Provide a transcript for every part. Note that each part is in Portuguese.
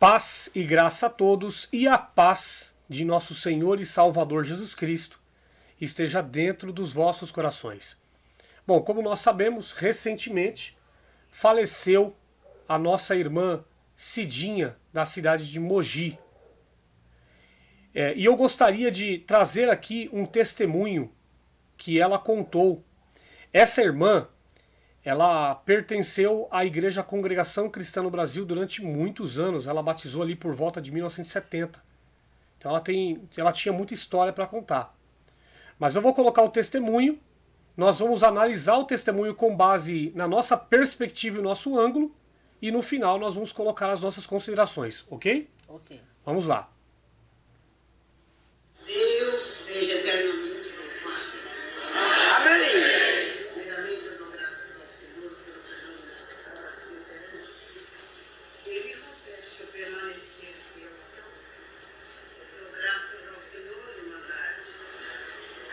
Paz e graça a todos e a paz de nosso Senhor e Salvador Jesus Cristo esteja dentro dos vossos corações. Bom, como nós sabemos, recentemente faleceu a nossa irmã Cidinha, da cidade de Mogi. E eu gostaria de trazer aqui um testemunho que ela contou. Essa irmã, ela pertenceu à Igreja Congregação Cristã no Brasil durante muitos anos. Ela batizou ali por volta de 1970. Então ela tinha muita história para contar. Mas eu vou colocar o testemunho. Nós vamos analisar o testemunho com base na nossa perspectiva e o nosso ângulo. E no final nós vamos colocar as nossas considerações, ok? Ok. Vamos lá. Deus seja eternamente louvado. Amém. Primeiramente, eu dou graças ao Senhor pelo perdão dos pecados e eterno. Ele me concede eu permanecer fiel até o fim. Dou graças ao Senhor, irmandade.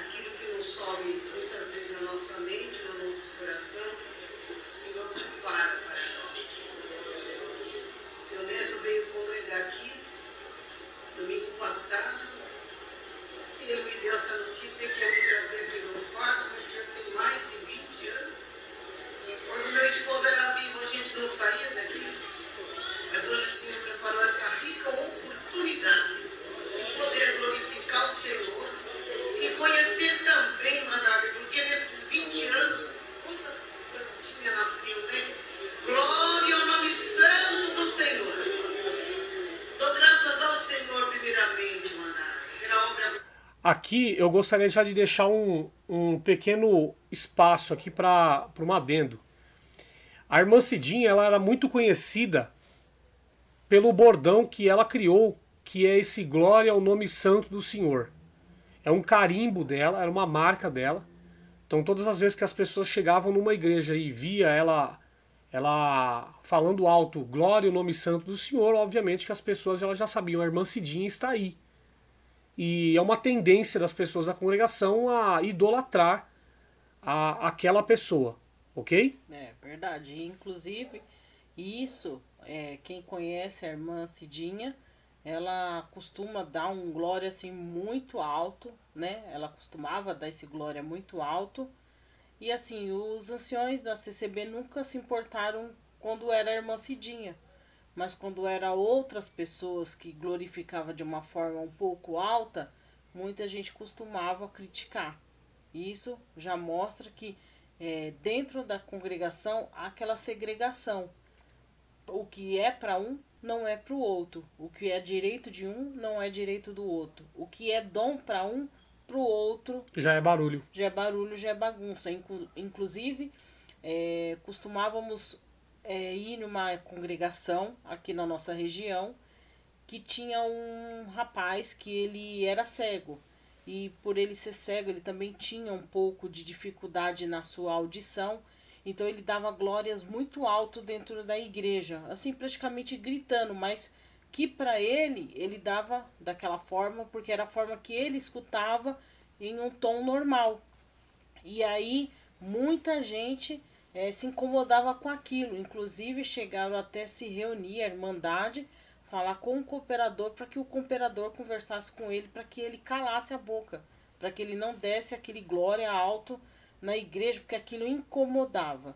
Aquilo que nos sobe muitas vezes na nossa mente, no nosso coração, o Senhor prepara para nós. Meu neto veio congregar aqui domingo passado. Ele me deu essa notícia que ia me trazer aqui no Fátima, já tem mais de 20 anos. Quando meu esposo era vivo, a gente não saía daqui. Mas hoje o Senhor preparou essa rica oportunidade de poder glorificar o Senhor e conhecer também, Manada, porque nesses 20 anos, quantas plantinhas nasceu, né? Glória ao nome santo do Senhor. Dou graças ao Senhor primeiramente, Manada, pela obra. Aqui eu gostaria já de deixar um pequeno espaço aqui para um adendo. A irmã Cidinha, ela era muito conhecida pelo bordão que ela criou, que é esse Glória ao Nome Santo do Senhor. É um carimbo dela, era uma marca dela. Então todas as vezes que as pessoas chegavam numa igreja e via ela falando alto Glória ao Nome Santo do Senhor, obviamente que as pessoas elas já sabiam, a irmã Cidinha está aí. E é uma tendência das pessoas da congregação a idolatrar aquela pessoa, ok? É verdade. E, inclusive, isso, quem conhece a irmã Cidinha, ela costuma dar um glória assim muito alto, né? Ela costumava dar esse glória muito alto. E assim, os anciões da CCB nunca se importaram quando era a irmã Cidinha. Mas quando era outras pessoas que glorificava de uma forma um pouco alta, muita gente costumava criticar. Isso já mostra que dentro da congregação há aquela segregação. O que é para um não é para o outro. O que é direito de um não é direito do outro. O que é dom para um, para o outro Já é barulho. já é barulho, já é bagunça. Inclusive, costumávamos ir numa congregação aqui na nossa região que tinha um rapaz que ele era cego. E por ele ser cego, ele também tinha um pouco de dificuldade na sua audição. Então ele dava glórias muito alto dentro da igreja, assim praticamente gritando, mas que para ele dava daquela forma, porque era a forma que ele escutava em um tom normal. E aí muita gente se incomodava com aquilo, inclusive chegaram até se reunir, a irmandade, falar com o cooperador para que o cooperador conversasse com ele, para que ele calasse a boca, para que ele não desse aquele glória alto na igreja, porque aquilo incomodava.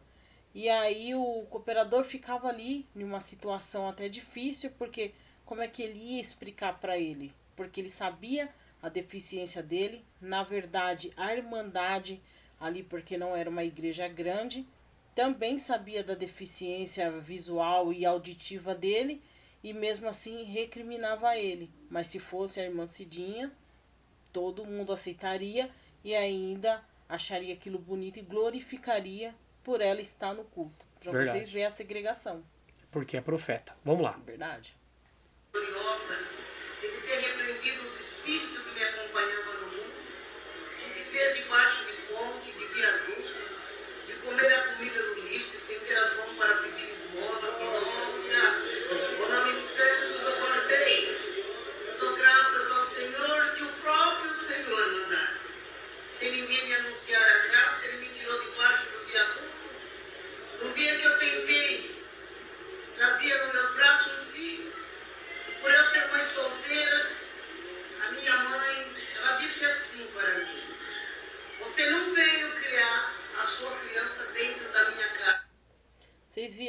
E aí o cooperador ficava ali em uma situação até difícil, porque como é que ele ia explicar para ele? Porque ele sabia a deficiência dele, na verdade a irmandade ali, porque não era uma igreja grande, também sabia da deficiência visual e auditiva dele, e mesmo assim recriminava ele. Mas se fosse a irmã Cidinha, todo mundo aceitaria e ainda acharia aquilo bonito e glorificaria por ela estar no culto. Para vocês verem a segregação. Porque é profeta. Vamos lá. Verdade. Gloriosa, ele ter repreendido os espíritos que me acompanhavam no mundo, de viver debaixo de ponte, de viaduto, de comer a comida no lixo, estender as mãos para pedir esmola, glória, o nome santo do Cordeiro. Eu dou graças ao Senhor que o próprio Senhor mandar. Sem ninguém me anunciar a graça, ele me tirou debaixo do viaduto. No dia que eu tentei, trazia nos meus braços um filho.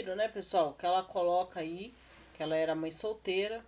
viram, né, pessoal, que ela coloca aí, que ela era mãe solteira,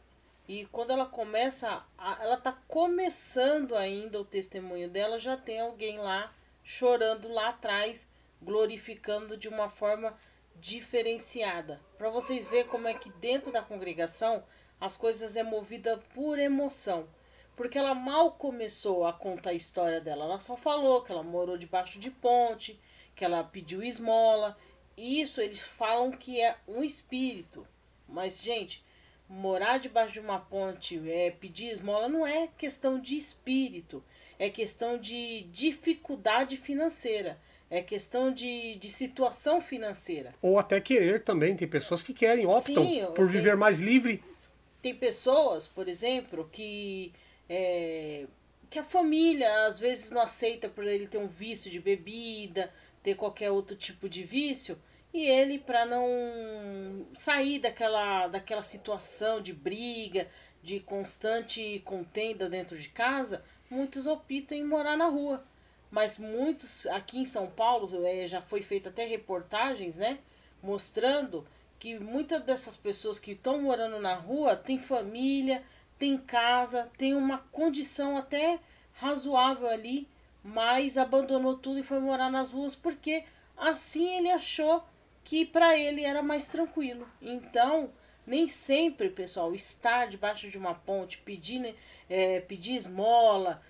e quando ela começa, ela tá começando ainda o testemunho dela, já tem alguém lá chorando lá atrás, glorificando de uma forma diferenciada. Para vocês verem como é que dentro da congregação as coisas é movida por emoção. Porque ela mal começou a contar a história dela, ela só falou que ela morou debaixo de ponte, que ela pediu esmola. Isso eles falam que é um espírito. Mas, gente, morar debaixo de uma ponte, pedir esmola, não é questão de espírito. É questão de dificuldade financeira. É questão de situação financeira. Ou até querer também. Tem pessoas que querem, optam Sim, por viver mais livre. Tem pessoas, por exemplo, que a família às vezes não aceita por ele ter um vício de bebida, ter qualquer outro tipo de vício, e ele, para não sair daquela situação de briga, de constante contenda dentro de casa, muitos optam em morar na rua. Mas muitos, aqui em São Paulo, já foi feita até reportagens, né, mostrando que muitas dessas pessoas que estão morando na rua têm família, tem casa, tem uma condição até razoável ali, mas abandonou tudo e foi morar nas ruas porque assim ele achou que para ele era mais tranquilo. Então, nem sempre, pessoal, estar debaixo de uma ponte, pedir esmola,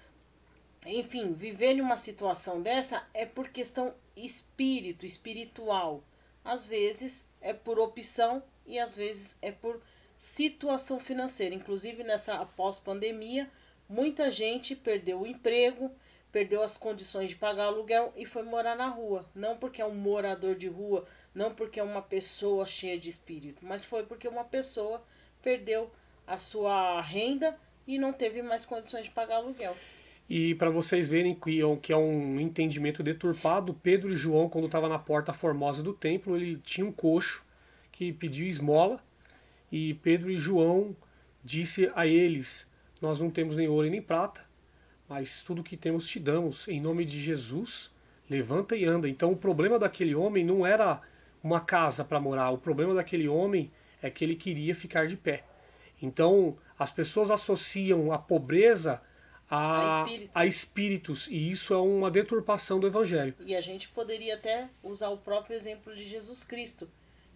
enfim, viver em uma situação dessa é por questão espiritual. Às vezes é por opção e às vezes é por situação financeira. Inclusive nessa pós-pandemia, muita gente perdeu o emprego, perdeu as condições de pagar aluguel e foi morar na rua. Não porque é um morador de rua, não porque é uma pessoa cheia de espírito, mas foi porque uma pessoa perdeu a sua renda e não teve mais condições de pagar aluguel. E para vocês verem que é um entendimento deturpado, Pedro e João, quando estava na porta formosa do templo, ele tinha um coxo que pediu esmola, e Pedro e João disse a eles: nós não temos nem ouro nem prata, mas tudo que temos te damos, em nome de Jesus, levanta e anda. Então o problema daquele homem não era uma casa para morar, o problema daquele homem é que ele queria ficar de pé. Então as pessoas associam a pobreza a espíritos, e isso é uma deturpação do evangelho. E a gente poderia até usar o próprio exemplo de Jesus Cristo,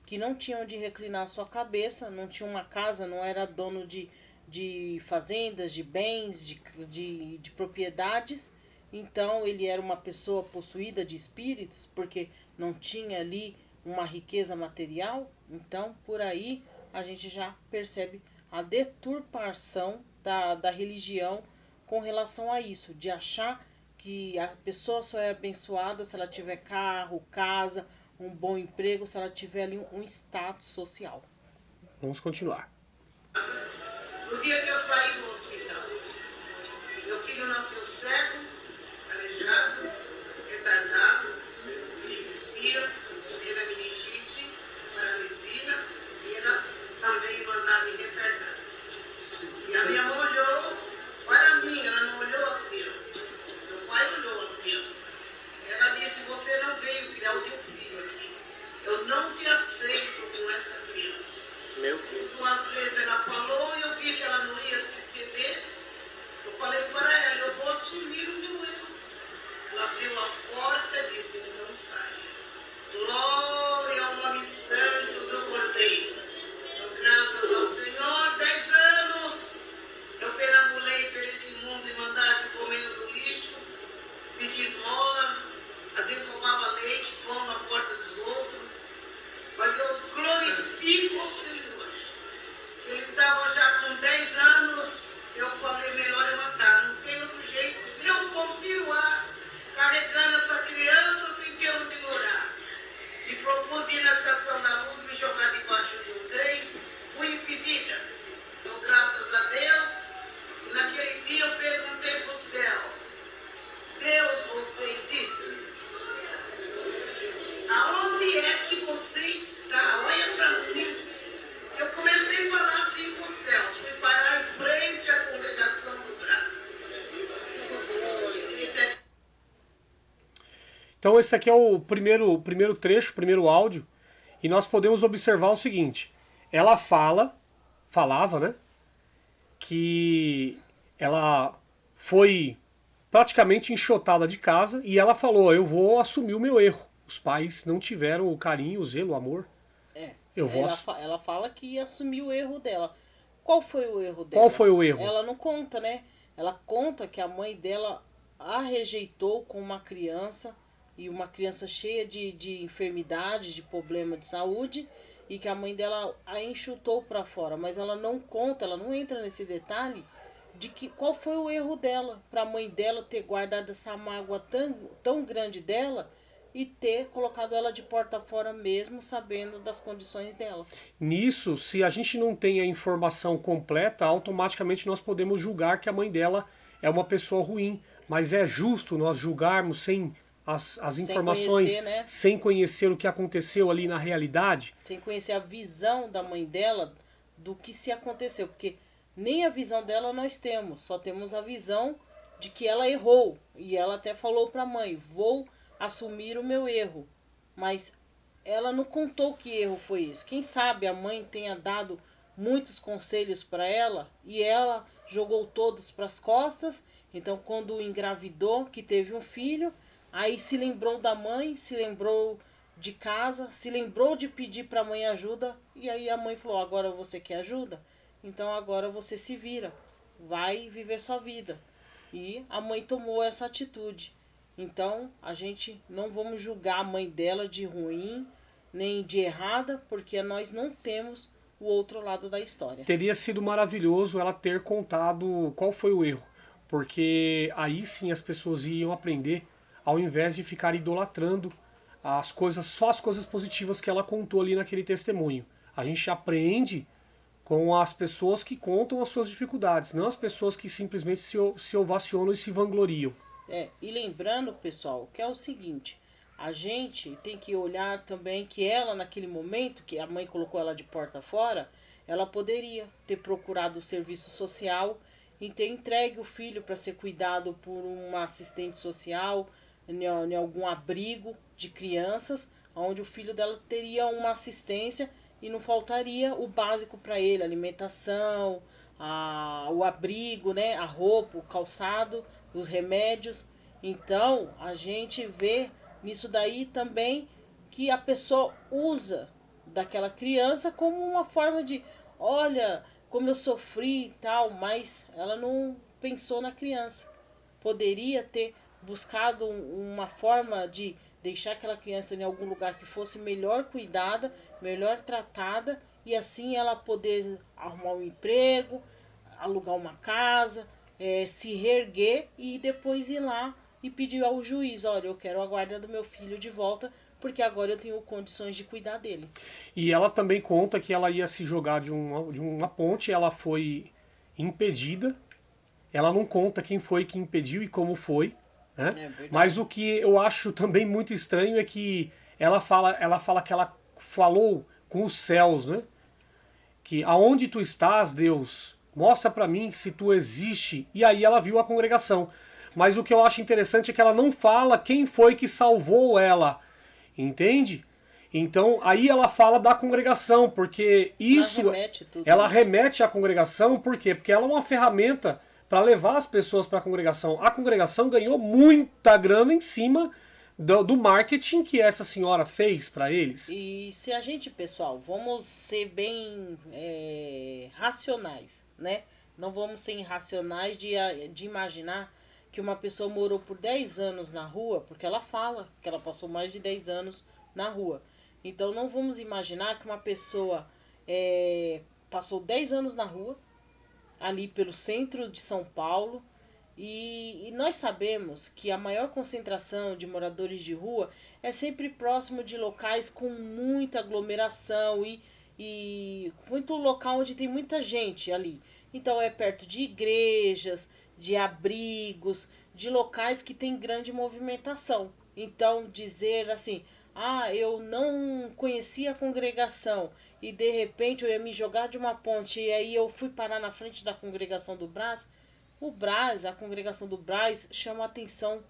que não tinha onde reclinar a sua cabeça, não tinha uma casa, não era dono de fazendas, de bens, de propriedades. Então ele era uma pessoa possuída de espíritos, porque não tinha ali uma riqueza material. Então por aí a gente já percebe a deturpação da religião com relação a isso, de achar que a pessoa só é abençoada se ela tiver carro, casa, um bom emprego, se ela tiver ali um status social. Vamos continuar. No dia que eu saí do hospital, meu filho nasceu cego, aleijado, retardado, epilepsia, teve meningite, paralisia e era também mandado em retardado. E a minha mãe olhou para mim, ela não olhou a criança. Meu pai olhou a criança. Ela disse: você não veio criar o teu filho aqui. Eu não te aceito com essa criança. Meu Deus. Duas vezes ela falou e eu vi que ela não ia se ceder. Eu falei para ela: eu vou assumir o meu erro. Ela abriu a porta e disse: então saia. Glória ao nome santo do Cordeiro. Então, graças ao Senhor, 10 anos eu perambulei por esse mundo e mandava comendo do lixo, pedi esmola, às vezes roubava leite, pão na porta dos outros, mas eu glorifico ao Senhor. Ele estava já com 10 anos, eu falei: melhor eu matar, não tem outro jeito de eu continuar carregando essa criança sem ter onde morar. E propus ir na estação da luz, me jogar debaixo de um trem, fui impedida. Então, graças a Deus, e naquele dia eu perguntei para o céu: Deus, você existe? Aonde é que você está? Olha para mim. Eu comecei a falar assim com os céus, fui parar em frente à congregação do Braço. Então esse aqui é o primeiro trecho, o primeiro áudio. E nós podemos observar o seguinte, ela falava, né, que ela foi praticamente enxotada de casa e ela falou, eu vou assumir o meu erro. Os pais não tiveram o carinho, o zelo, o amor. É. Eu vou Ela fala que ia assumir o erro dela. Qual foi o erro dela? Qual foi o erro? Ela não conta, né? Ela conta que a mãe dela a rejeitou com uma criança, e uma criança cheia de enfermidades, de problema de saúde, e que a mãe dela a enxutou para fora. Mas ela não conta, ela não entra nesse detalhe de que qual foi o erro dela, para a mãe dela ter guardado essa mágoa tão grande dela e ter colocado ela de porta fora mesmo sabendo das condições dela. Nisso, se a gente não tem a informação completa, automaticamente nós podemos julgar que a mãe dela é uma pessoa ruim. Mas é justo nós julgarmos sem as informações, conhecer, né? sem conhecer o que aconteceu ali na realidade? Sem conhecer a visão da mãe dela do que se aconteceu. Porque nem a visão dela nós temos, só temos a visão de que ela errou. E ela até falou para a mãe, vou assumir o meu erro. Mas ela não contou que erro foi esse. Quem sabe a mãe tenha dado muitos conselhos para ela e ela jogou todos para as costas. Então quando engravidou, que teve um filho, aí se lembrou da mãe, se lembrou de casa, se lembrou de pedir para a mãe ajuda, e aí a mãe falou, agora você quer ajuda? Então agora você se vira, vai viver sua vida. E a mãe tomou essa atitude. Então a gente não vamos julgar a mãe dela de ruim, nem de errada, porque nós não temos o outro lado da história. Teria sido maravilhoso ela ter contado qual foi o erro, porque aí sim as pessoas iam aprender, ao invés de ficar idolatrando as coisas, só as coisas positivas que ela contou ali naquele testemunho. A gente aprende com as pessoas que contam as suas dificuldades, não as pessoas que simplesmente se ovacionam e se vangloriam. E lembrando, pessoal, que é o seguinte, a gente tem que olhar também que ela, naquele momento, que a mãe colocou ela de porta fora, ela poderia ter procurado o serviço social e ter entregue o filho para ser cuidado por uma assistente social, em algum abrigo de crianças, onde o filho dela teria uma assistência e não faltaria o básico para ele, a alimentação, o abrigo, né, a roupa, o calçado, os remédios. Então a gente vê nisso daí também que a pessoa usa daquela criança como uma forma de, olha como eu sofri e tal, mas ela não pensou na criança. Poderia ter buscado uma forma de deixar aquela criança em algum lugar que fosse melhor cuidada, melhor tratada, e assim ela poder arrumar um emprego, alugar uma casa, se reerguer e depois ir lá e pedir ao juiz, olha, eu quero a guarda do meu filho de volta, porque agora eu tenho condições de cuidar dele. E ela também conta que ela ia se jogar de uma ponte, ela foi impedida. Ela não conta quem foi que impediu e como foi, né? Mas o que eu acho também muito estranho é que ela fala que ela falou com os céus, né? Que aonde tu estás, Deus, mostra para mim se tu existe. E aí ela viu a congregação. Mas o que eu acho interessante é que ela não fala quem foi que salvou ela. Entende? Então, aí ela fala da congregação, porque isso ela remete à congregação, por quê? Porque ela é uma ferramenta para levar as pessoas para a congregação. A congregação ganhou muita grana em cima do marketing que essa senhora fez para eles. E se a gente, pessoal, vamos ser bem racionais, né? Não vamos ser irracionais de imaginar que uma pessoa morou por 10 anos na rua, porque ela fala que ela passou mais de 10 anos na rua. Então não vamos imaginar que uma pessoa passou 10 anos na rua, ali pelo centro de São Paulo, e nós sabemos que a maior concentração de moradores de rua é sempre próximo de locais com muita aglomeração e muito local onde tem muita gente ali. Então é perto de igrejas, de abrigos, de locais que tem grande movimentação. Então dizer assim, eu não conhecia a congregação e de repente eu ia me jogar de uma ponte e aí eu fui parar na frente da congregação do Brás. O Brás, a congregação do Brás, chama a atenção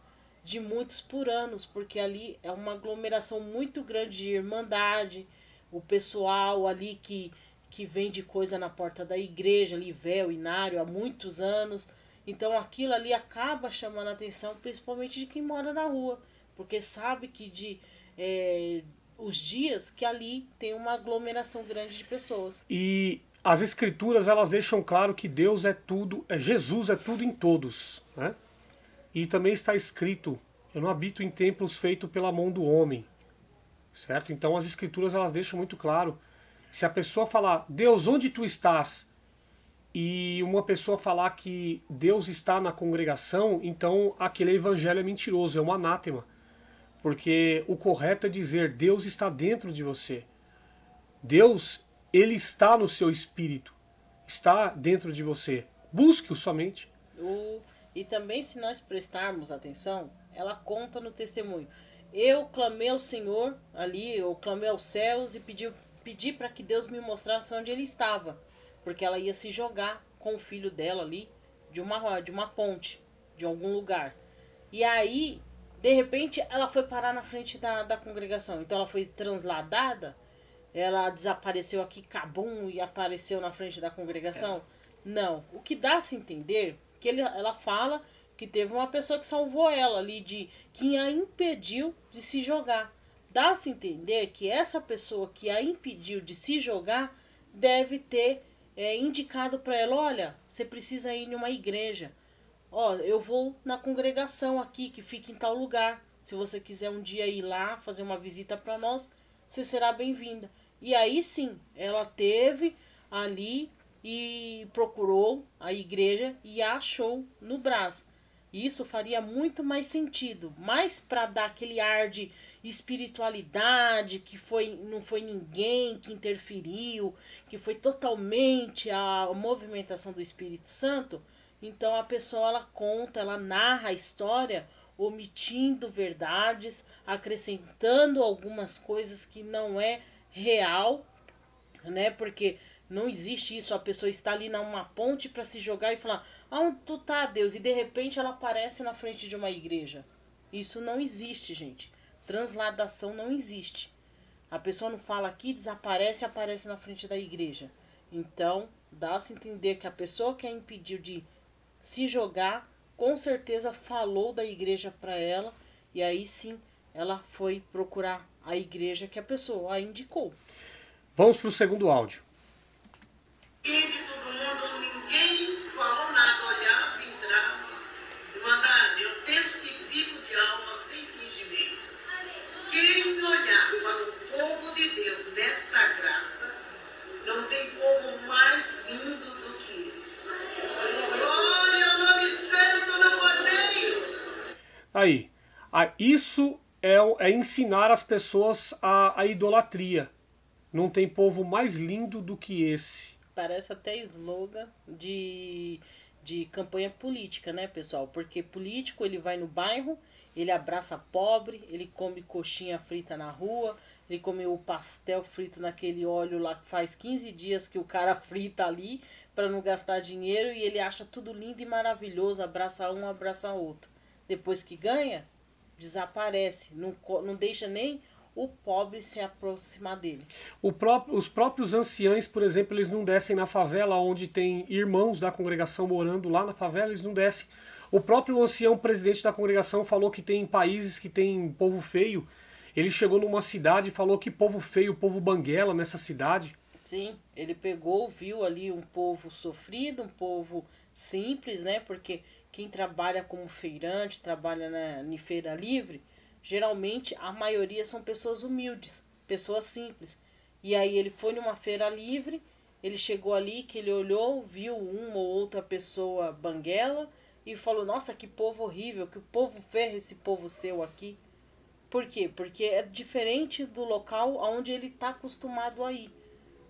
de muitos por anos, porque ali é uma aglomeração muito grande de irmandade, o pessoal ali que vende coisa na porta da igreja, ali, véu, inário, há muitos anos. Então aquilo ali acaba chamando a atenção, principalmente de quem mora na rua, porque sabe que os dias que ali tem uma aglomeração grande de pessoas. E as escrituras, elas deixam claro que Deus é tudo, Jesus é tudo em todos, né? E também está escrito: eu não habito em templos feitos pela mão do homem, certo? Então as escrituras, elas deixam muito claro. Se a pessoa falar: Deus, onde tu estás? E uma pessoa falar que Deus está na congregação, então aquele evangelho é mentiroso, é um anátema. Porque o correto é dizer: Deus está dentro de você. Deus, ele está no seu espírito, está dentro de você. Busque-o somente. E também, se nós prestarmos atenção, ela conta no testemunho: eu clamei ao Senhor ali, eu clamei aos céus e pedi para que Deus me mostrasse onde ele estava, porque ela ia se jogar com o filho dela ali de uma ponte, de algum lugar. E aí, de repente, ela foi parar na frente da congregação. Então ela foi transladada, ela desapareceu aqui, cabum, e apareceu na frente da congregação. Não. O que dá a se entender, que ela fala que teve uma pessoa que salvou ela ali, que a impediu de se jogar. Dá a se entender que essa pessoa que a impediu de se jogar deve ter indicado para ela: olha, você precisa ir em uma igreja. Ó, eu vou na congregação aqui, que fica em tal lugar. Se você quiser um dia ir lá, fazer uma visita para nós, você será bem-vinda. E aí sim, ela teve ali e procurou a igreja e a achou no Brás. Isso faria muito mais sentido, mais para dar aquele ar de espiritualidade, que não foi ninguém que interferiu, que foi totalmente a movimentação do Espírito Santo. Então a pessoa, ela conta, ela narra a história, omitindo verdades, acrescentando algumas coisas que não é real, né? Porque não existe isso, a pessoa está ali numa ponte para se jogar e falar: aonde tu tá, Deus? E de repente ela aparece na frente de uma igreja. Isso não existe, gente. Transladação não existe. A pessoa não fala aqui, desaparece e aparece na frente da igreja. Então, dá-se a entender que a pessoa que a impediu de se jogar, com certeza falou da igreja para ela, e aí sim ela foi procurar a igreja que a pessoa a indicou. Vamos para o segundo áudio. Esse todo mundo, ninguém falou nada, olhava, entrava, mandava: eu testifico de alma sem fingimento. Quem olhar para o povo de Deus nesta graça, não tem povo mais lindo do que isso. Glória ao nome santo do Cordeiro. Aí, isso é ensinar as pessoas a idolatria. Não tem povo mais lindo do que esse. Parece até slogan de campanha política, né, pessoal? Porque político, ele vai no bairro, ele abraça pobre, ele come coxinha frita na rua, ele come o pastel frito naquele óleo lá que faz 15 dias que o cara frita ali para não gastar dinheiro, e ele acha tudo lindo e maravilhoso, abraça um, abraça outro. Depois que ganha, desaparece, não deixa nem o pobre se aproximar dele. Os próprios anciães, por exemplo, eles não descem na favela onde tem irmãos da congregação morando lá na favela, eles não descem. O próprio ancião presidente da congregação falou que tem países que tem povo feio. Ele chegou numa cidade e falou que povo feio, povo banguela nessa cidade. Sim, ele pegou, viu ali um povo sofrido, um povo simples, né? Porque quem trabalha como feirante, trabalha em feira livre, geralmente a maioria são pessoas humildes, pessoas simples. E aí ele foi numa feira livre, ele chegou ali, que ele olhou, viu uma ou outra pessoa banguela e falou: nossa, que povo horrível, que povo ferra esse povo seu aqui. Por quê? Porque é diferente do local onde ele está acostumado a ir,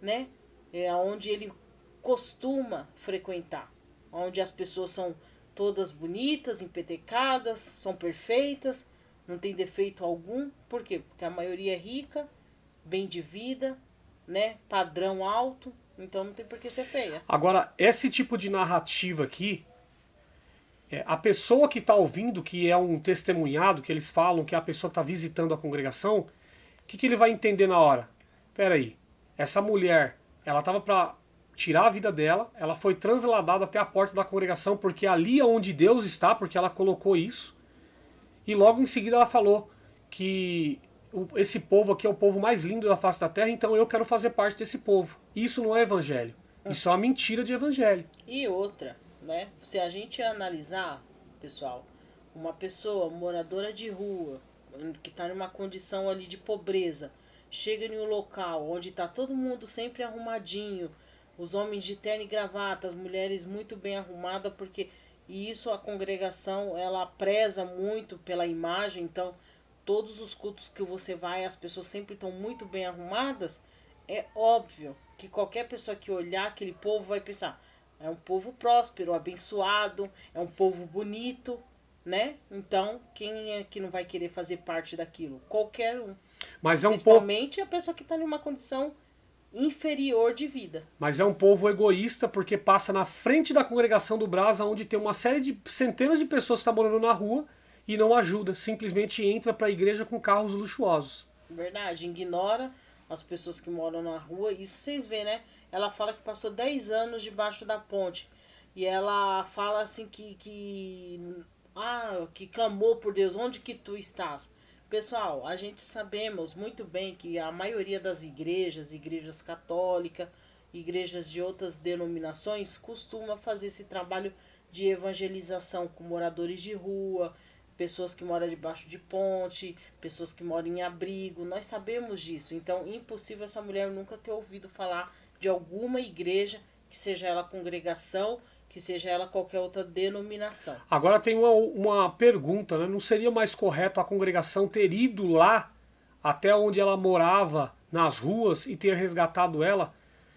né? É onde ele costuma frequentar, onde as pessoas são todas bonitas, empetecadas, são perfeitas, não tem defeito algum. Por quê? Porque a maioria é rica, bem de vida, né? Padrão alto, então não tem por que ser feia. Agora, esse tipo de narrativa aqui, a pessoa que está ouvindo, que é um testemunhado, que eles falam que a pessoa está visitando a congregação, o que ele vai entender na hora? Peraí, essa mulher, ela estava para tirar a vida dela, ela foi transladada até a porta da congregação, porque ali é onde Deus está, porque ela colocou isso. E logo em seguida ela falou que esse povo aqui é o povo mais lindo da face da terra, então eu quero fazer parte desse povo. Isso não é evangelho. Isso é uma mentira de evangelho. E outra, né? Se a gente analisar, pessoal, uma pessoa moradora de rua, que está numa condição ali de pobreza, chega em um local onde está todo mundo sempre arrumadinho, os homens de terno e gravata, as mulheres muito bem arrumadas, porque isso a congregação ela preza muito pela imagem, então todos os cultos que você vai, as pessoas sempre estão muito bem arrumadas, é óbvio que qualquer pessoa que olhar aquele povo vai pensar, é um povo próspero, abençoado, é um povo bonito, né? Então, quem é que não vai querer fazer parte daquilo? Qualquer um. Mas é um Principalmente a pessoa que está em uma condição inferior de vida. Mas é um povo egoísta porque passa na frente da congregação do Brás, onde tem uma série de centenas de pessoas que estão morando na rua e não ajuda, simplesmente entra para a igreja com carros luxuosos. Verdade, ignora as pessoas que moram na rua. Isso vocês vê, né? Ela fala que passou 10 anos debaixo da ponte. E ela fala assim que clamou por Deus, onde que tu estás? Pessoal, a gente sabemos muito bem que a maioria das igrejas católicas, igrejas de outras denominações, costuma fazer esse trabalho de evangelização com moradores de rua, pessoas que moram debaixo de ponte, pessoas que moram em abrigo. Nós sabemos disso. Então, impossível essa mulher nunca ter ouvido falar de alguma igreja, que seja ela congregação, que seja ela qualquer outra denominação. Agora tem uma pergunta, né? Não seria mais correto a congregação ter ido lá até onde ela morava, nas ruas, e ter resgatado ela?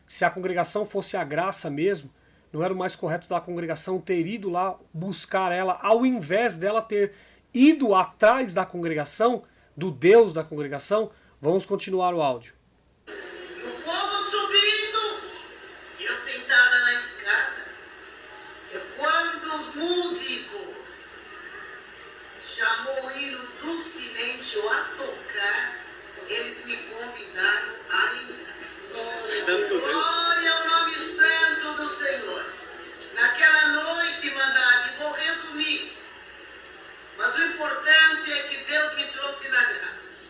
Se a congregação fosse a graça mesmo, não era o mais correto da congregação ter ido lá buscar ela, ao invés dela ter ido atrás da congregação, do Deus da congregação? Vamos continuar o áudio. O povo subindo e eu sentada na escada. E quando os músicos chamou o hino do silêncio a tocar, eles me convidaram a entrar. Santo Deus. Glória ao nome santo do Senhor. Naquela noite, Mandade, vou resumir, mas o importante é que Deus me trouxe na graça.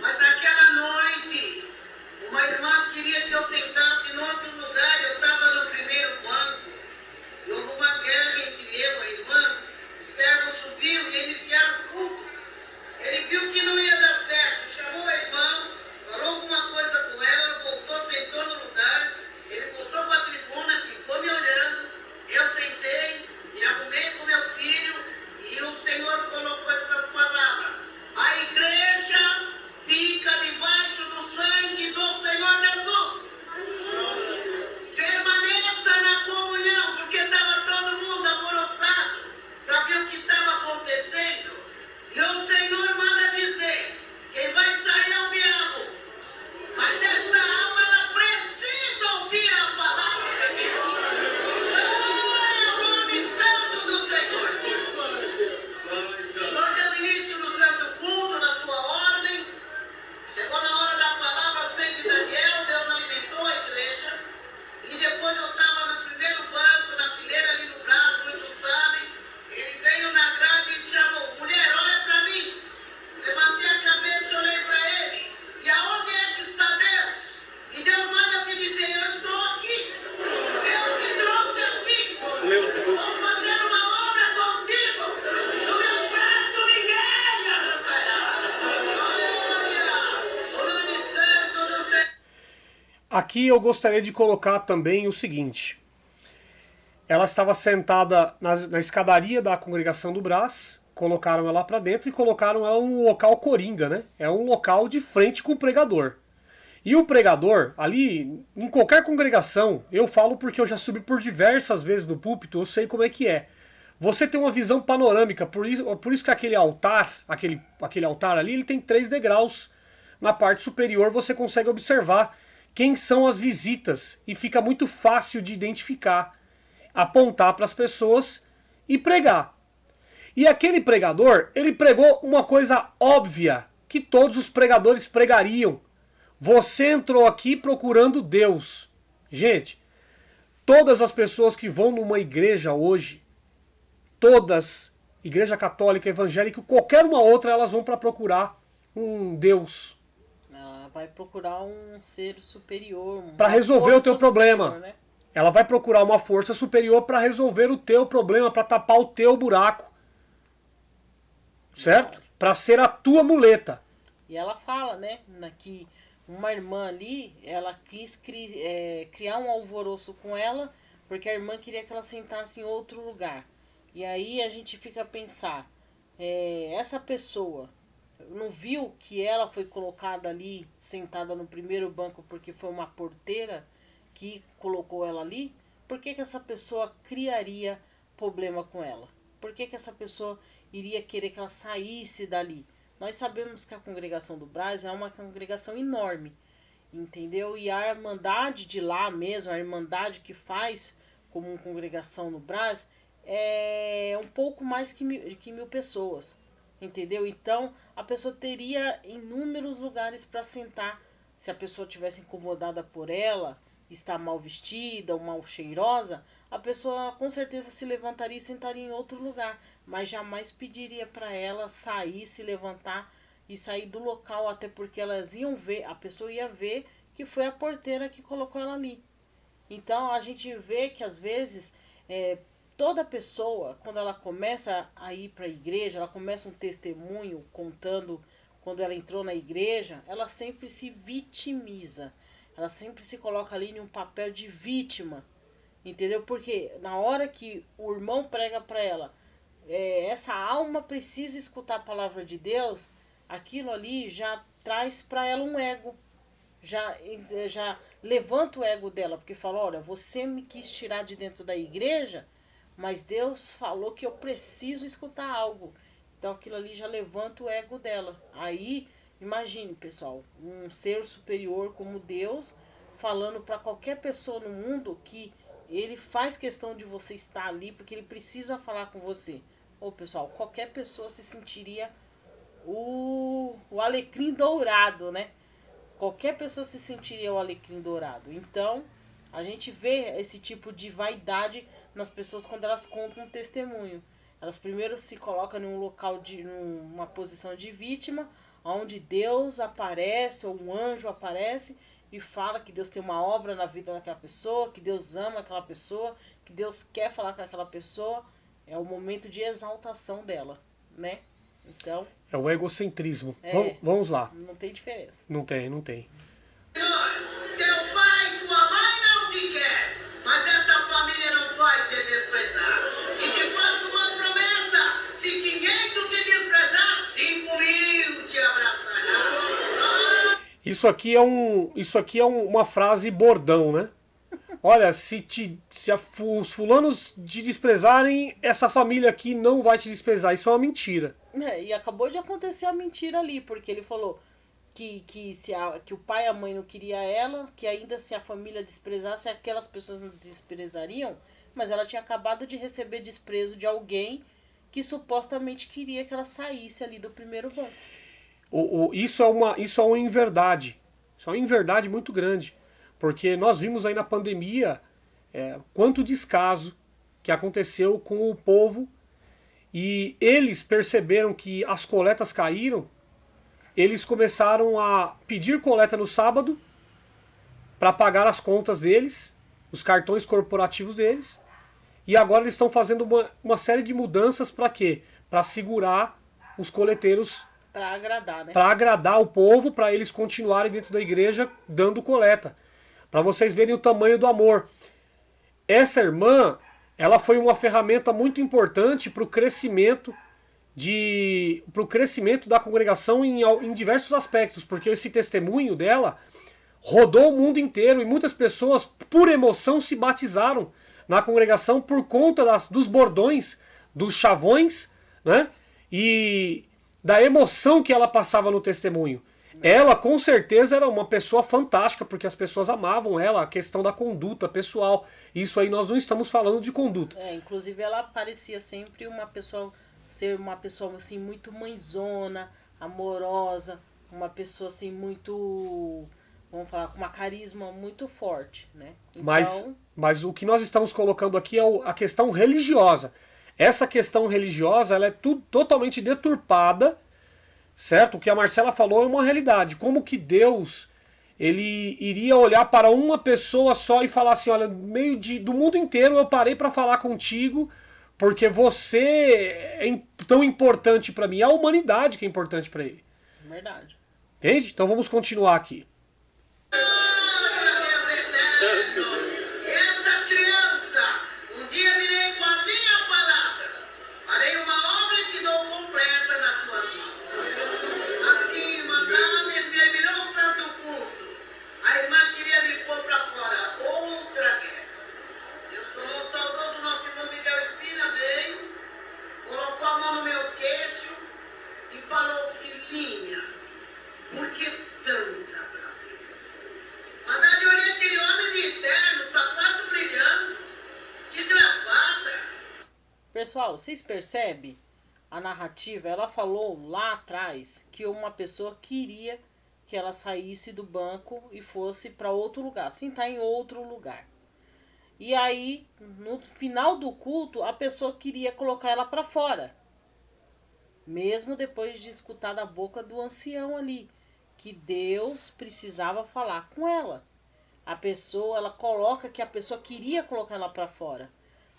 Mas naquela noite, uma irmã queria que eu sentasse em outro lugar, eu estava no primeiro banco, e houve uma guerra entre eu e a irmã. O servo subiu e iniciaram o culto. Ele viu que não ia dar certo, chamou a irmã, falou alguma coisa com ela, ela voltou, sentou no lugar, ele voltou para a tribuna, ficou me olhando, eu sentei, me arrumei com meu filho, e o Senhor colocou estas palavras: a igreja fica debaixo do sangue do Senhor Jesus. Permaneça na comunhão, porque estava todo mundo alvoroçado para ver o que estava acontecendo. E o Senhor manda dizer: quem vai sair é o diabo. Mas esta alma, ela precisa ouvir a palavra de Deus. Glória ao nome santo do Senhor. O Senhor deu início no santo culto, na sua ordem. Chegou na hora da palavra, sente Daniel, Deus alimentou a igreja. E depois eu estava no primeiro banco, na fileira ali no braço, muitos sabem. Ele veio na grade e chamou: mulher, olha para mim. Levantei a cabeça e olhei para ele. E aonde é que está Deus? E Deus manda te dizer: eu estou aqui. Deus me trouxe aqui. Meu Deus. Vou fazer uma obra contigo. Do meu braço ninguém me arrancará. Glória ao nome santo do Senhor. Aqui eu gostaria de colocar também o seguinte. Ela estava sentada na escadaria da congregação do Brás, colocaram ela para dentro e colocaram ela num local coringa, né? É um local de frente com o pregador. E o pregador, ali, em qualquer congregação, eu falo porque eu já subi por diversas vezes no púlpito, eu sei como é que é. Você tem uma visão panorâmica, por isso que aquele altar ali, ele tem 3 degraus. Na parte superior você consegue observar quem são as visitas e fica muito fácil de identificar, apontar para as pessoas e pregar. E aquele pregador, ele pregou uma coisa óbvia, que todos os pregadores pregariam. Você entrou aqui procurando Deus. Gente, todas as pessoas que vão numa igreja hoje, todas, igreja católica, evangélica, qualquer uma outra, elas vão para procurar um Deus. Ela vai procurar um ser superior. Para resolver o teu problema. Superior, né? Ela vai procurar uma força superior para resolver o teu problema, para tapar o teu buraco. Certo? Para ser a tua muleta. E ela fala, né, que uma irmã ali, ela quis criar um alvoroço com ela, porque a irmã queria que ela sentasse em outro lugar. E aí a gente fica a pensar, essa pessoa não viu que ela foi colocada ali, sentada no primeiro banco, porque foi uma porteira que colocou ela ali? Por que essa pessoa criaria problema com ela? Por que essa pessoa iria querer que ela saísse dali? Nós sabemos que a congregação do Brás é uma congregação enorme, entendeu? E a irmandade de lá mesmo, a irmandade que faz como uma congregação no Brás, é um pouco mais que mil pessoas, entendeu? Então, a pessoa teria inúmeros lugares para sentar. Se a pessoa tivesse incomodada por ela, estar mal vestida ou mal cheirosa, a pessoa com certeza se levantaria e sentaria em outro lugar, mas jamais pediria para ela sair, se levantar e sair do local, até porque elas iam ver, a pessoa ia ver que foi a porteira que colocou ela ali. Então a gente vê que às vezes toda pessoa, quando ela começa a ir para a igreja, ela começa um testemunho contando quando ela entrou na igreja, ela sempre se vitimiza. Ela sempre se coloca ali em um papel de vítima, entendeu? Porque na hora que o irmão prega para ela, essa alma precisa escutar a palavra de Deus, aquilo ali já traz para ela um ego, já levanta o ego dela, porque fala, olha, você me quis tirar de dentro da igreja, mas Deus falou que eu preciso escutar algo. Então aquilo ali já levanta o ego dela. Aí, imagine, pessoal, um ser superior como Deus falando para qualquer pessoa no mundo que ele faz questão de você estar ali porque ele precisa falar com você. Ô, pessoal, qualquer pessoa se sentiria o alecrim dourado, né? Qualquer pessoa se sentiria o alecrim dourado. Então, a gente vê esse tipo de vaidade nas pessoas quando elas contam um testemunho. Elas primeiro se colocam em um local, numa posição de vítima, onde Deus aparece, ou um anjo aparece, e fala que Deus tem uma obra na vida daquela pessoa, que Deus ama aquela pessoa, que Deus quer falar com aquela pessoa. É o momento de exaltação dela, né? Então... é o egocentrismo. Vamos lá. Não tem diferença. Não tem, não tem. Teu pai, tua mãe não te quer, mas esta família não vai te desprezar. E te faço uma promessa: se 500 te desprezar, 5.000 te abraçarão. Isso aqui é uma frase bordão, né? Olha, se os fulanos te desprezarem, essa família aqui não vai te desprezar. Isso é uma mentira. E acabou de acontecer a mentira ali, porque ele falou que o pai e a mãe não queriam ela, que ainda se a família desprezasse, aquelas pessoas não desprezariam, mas ela tinha acabado de receber desprezo de alguém que supostamente queria que ela saísse ali do primeiro banco. Isso é uma inverdade. Isso é uma inverdade muito grande. Porque nós vimos aí na pandemia quanto descaso que aconteceu com o povo, e eles perceberam que as coletas caíram, eles começaram a pedir coleta no sábado para pagar as contas deles, os cartões corporativos deles, e agora eles estão fazendo uma série de mudanças para quê? Para segurar os coleteiros, para agradar, né? Para agradar o povo, para eles continuarem dentro da igreja dando coleta. Para vocês verem o tamanho do amor. Essa irmã, ela foi uma ferramenta muito importante para o crescimento da congregação em diversos aspectos, porque esse testemunho dela rodou o mundo inteiro e muitas pessoas, por emoção, se batizaram na congregação por conta dos bordões, dos chavões, né? E da emoção que ela passava no testemunho. Ela, com certeza, era uma pessoa fantástica, porque as pessoas amavam ela, a questão da conduta pessoal. Isso aí nós não estamos falando de conduta. Inclusive ela parecia sempre ser uma pessoa assim, muito mãezona, amorosa, uma pessoa assim, muito vamos falar, com uma carisma muito forte, né? Então, Mas o que nós estamos colocando aqui é a questão religiosa. Essa questão religiosa ela é totalmente deturpada, certo? O que a Marcela falou é uma realidade. Como que Deus ele iria olhar para uma pessoa só e falar assim, olha, no meio do mundo inteiro eu parei para falar contigo porque você é tão importante para mim. É a humanidade que é importante para ele. verdade. Entende? Então vamos continuar aqui. Essa criança, um dia virei com a minha palavra, farei uma obra e te dou completa nas tuas mãos. Assim, mandando e terminou o santo culto. A irmã queria me pôr para fora, outra guerra. Deus tomou o saudoso nosso irmão Miguel Espina, veio, colocou a mão no meu queixo e falou, filhinha, por que tanta braveza? Haddad, eu olhei aquele homem de terno, sapato brilhando, de gravata. Pessoal, vocês percebem a narrativa? Ela falou lá atrás que uma pessoa queria que ela saísse do banco e fosse para outro lugar, sentar em outro lugar. E aí, no final do culto, a pessoa queria colocar ela para fora. Mesmo depois de escutar da boca do ancião ali, que Deus precisava falar com ela. A pessoa, ela coloca que a pessoa queria colocar ela para fora.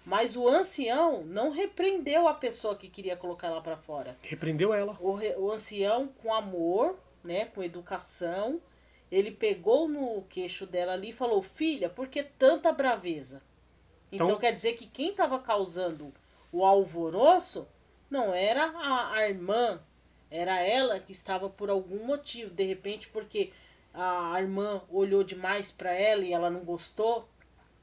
Mas o ancião não repreendeu a pessoa que queria colocar ela para fora. Repreendeu ela. O ancião, com amor, né, com educação, ele pegou no queixo dela ali e falou, filha, por que tanta braveza? Então quer dizer que quem estava causando o alvoroço não era a irmã, era ela que estava por algum motivo. De repente, porque a irmã olhou demais para ela e ela não gostou,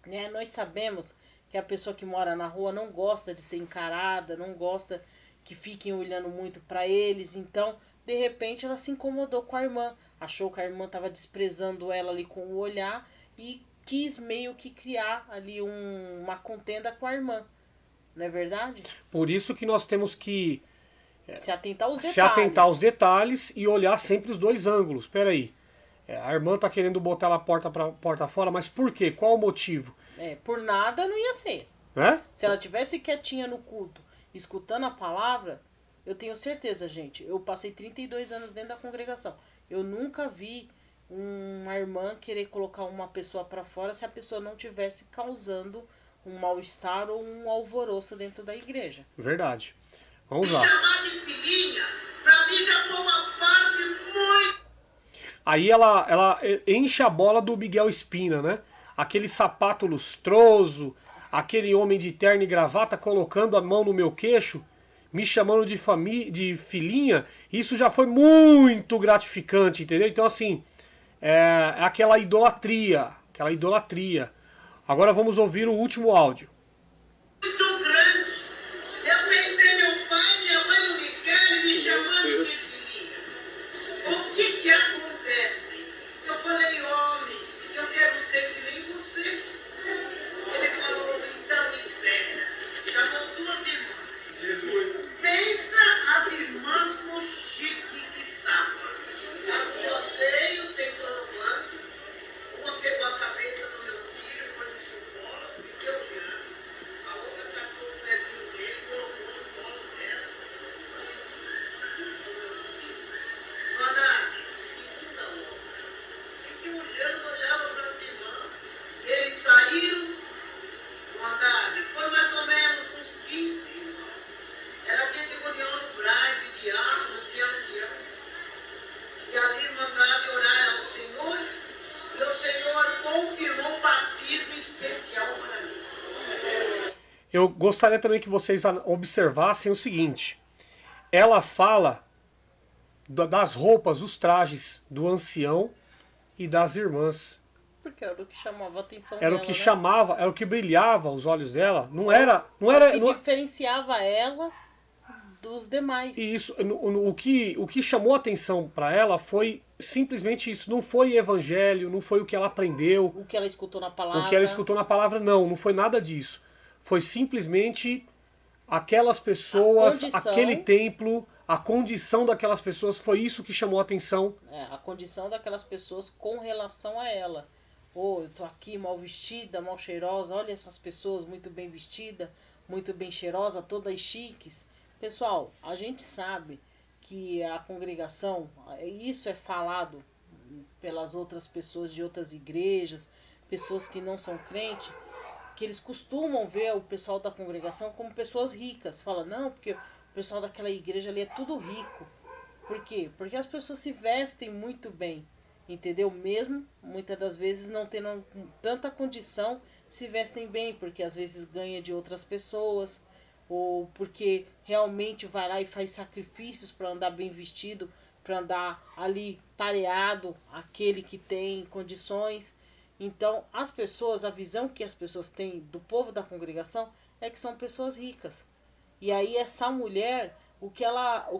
né? Nós sabemos que a pessoa que mora na rua não gosta de ser encarada, não gosta que fiquem olhando muito para eles. Então, de repente, ela se incomodou com a irmã, achou que a irmã estava desprezando ela ali com o olhar e quis meio que criar ali uma contenda com a irmã. Não é verdade? Por isso que nós temos que se atentar aos detalhes. Se atentar aos detalhes e olhar sempre os dois ângulos. Espera aí. A irmã tá querendo botar ela porta fora, mas por quê? Qual o motivo? Por nada não ia ser. É? Se ela tivesse quietinha no culto, escutando a palavra, eu tenho certeza, gente. Eu passei 32 anos dentro da congregação. Eu nunca vi uma irmã querer colocar uma pessoa para fora se a pessoa não tivesse causando um mal-estar ou um alvoroço dentro da igreja. Verdade. Vamos lá. Chamar de filhinha, pra mim já foi uma parte muito... Aí ela enche a bola do Miguel Espina, né? Aquele sapato lustroso, aquele homem de terno e gravata colocando a mão no meu queixo, me chamando de filhinha. Isso já foi muito gratificante, entendeu? Então, assim, é aquela idolatria. Agora vamos ouvir o último áudio. Muito grande. Eu pensei, meu pai, minha mãe não me querem me chamando de filhinha. O que acontece? Eu falei, homem, eu quero ser que nem vocês. Ele falou, então espera. Chamou duas irmãs. Pensa as irmãs no chique que estavam. As duas veio, sentou no banco. Uma pegou a cabeça do meu filho, foi no seu colo, me deu olhando. A outra tacou o pezinho dele, colocou no colo dela. Falei, sujo, meu filho. Haddad, segunda hora. Fiquei olhando, olhava para as irmãs. E eles saíram. Haddad, foi mais ou menos uns 15 irmãos. Ela tinha de reunião no Brás, de diáconos e anciãos. E ali mandaram orar ao Senhor. E o Senhor confirmou um batismo especial para mim. Eu gostaria também que vocês observassem o seguinte. Ela fala das roupas, dos trajes do ancião e das irmãs. Porque era o que chamava a atenção Era dela, o que né? chamava, era o que brilhava os olhos dela. Não era... O que diferenciava ela dos demais. E isso, o que chamou a atenção para ela foi simplesmente isso. Não foi evangelho, não foi o que ela aprendeu, O que ela escutou na palavra. o que ela escutou na palavra, não foi nada disso. Foi simplesmente aquelas pessoas, condição- aquele templo, a condição daquelas pessoas, foi isso que chamou a atenção. A condição daquelas pessoas com relação a ela. Oh, eu tô aqui mal vestida, mal cheirosa, olha essas pessoas muito bem vestidas, muito bem cheirosa, todas chiques. Pessoal, a gente sabe que a congregação, isso é falado pelas outras pessoas de outras igrejas, pessoas que não são crentes, que eles costumam ver o pessoal da congregação como pessoas ricas. Fala, não, porque o pessoal daquela igreja ali é tudo rico. Por quê? Porque as pessoas se vestem muito bem, entendeu? Mesmo, muitas das vezes, não tendo tanta condição, se vestem bem, porque às vezes ganha de outras pessoas, ou porque realmente vai lá e faz sacrifícios para andar bem vestido, para andar ali pareado, aquele que tem condições. Então, as pessoas, a visão que as pessoas têm do povo da congregação é que são pessoas ricas. E aí essa mulher, o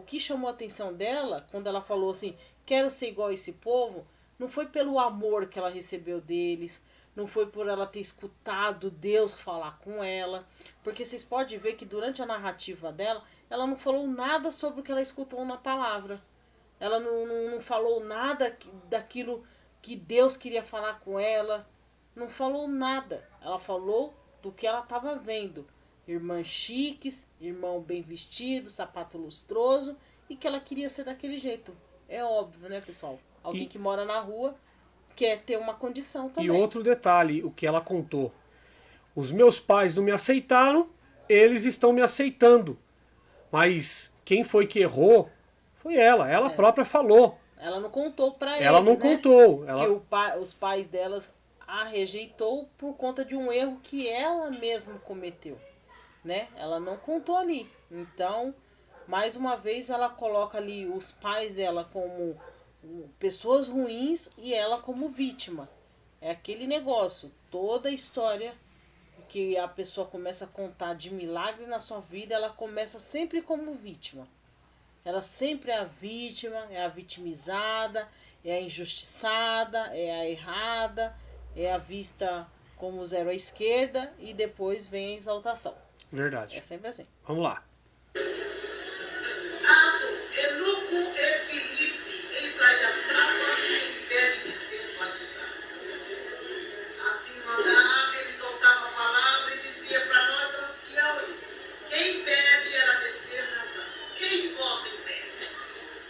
que chamou a atenção dela, quando ela falou assim, quero ser igual a esse povo, não foi pelo amor que ela recebeu deles, não foi por ela ter escutado Deus falar com ela, porque vocês podem ver que durante a narrativa dela, ela não falou nada sobre o que ela escutou na palavra. Ela não falou nada daquilo que Deus queria falar com ela. Não falou nada. Ela falou do que ela estava vendo. Irmãs chiques, irmão bem vestido, sapato lustroso. E que ela queria ser daquele jeito. É óbvio, né, pessoal? Alguém que mora na rua quer ter uma condição também. E outro detalhe, o que ela contou. Os meus pais não me aceitaram, eles estão me aceitando. Mas quem foi que errou foi ela. Ela própria falou. Ela não contou pra eles, Ela não contou. Que os pais delas a rejeitou por conta de um erro que ela mesma cometeu, né? Ela não contou ali. Então, mais uma vez, ela coloca ali os pais dela como pessoas ruins e ela como vítima. É aquele negócio, toda a história que a pessoa começa a contar de milagre na sua vida, ela começa sempre como vítima. Ela sempre é a vítima, é a vitimizada, é a injustiçada, é a errada, é a vista como zero à esquerda e depois vem a exaltação. Verdade. É sempre assim. Vamos lá. Ato, Eunuco e Filipe, ensaiaçado assim, impede de ser batizado. Assim mandado, ele soltava a palavra e dizia para nós anciãos, quem pede era descer nas águas. Quem de vós impede?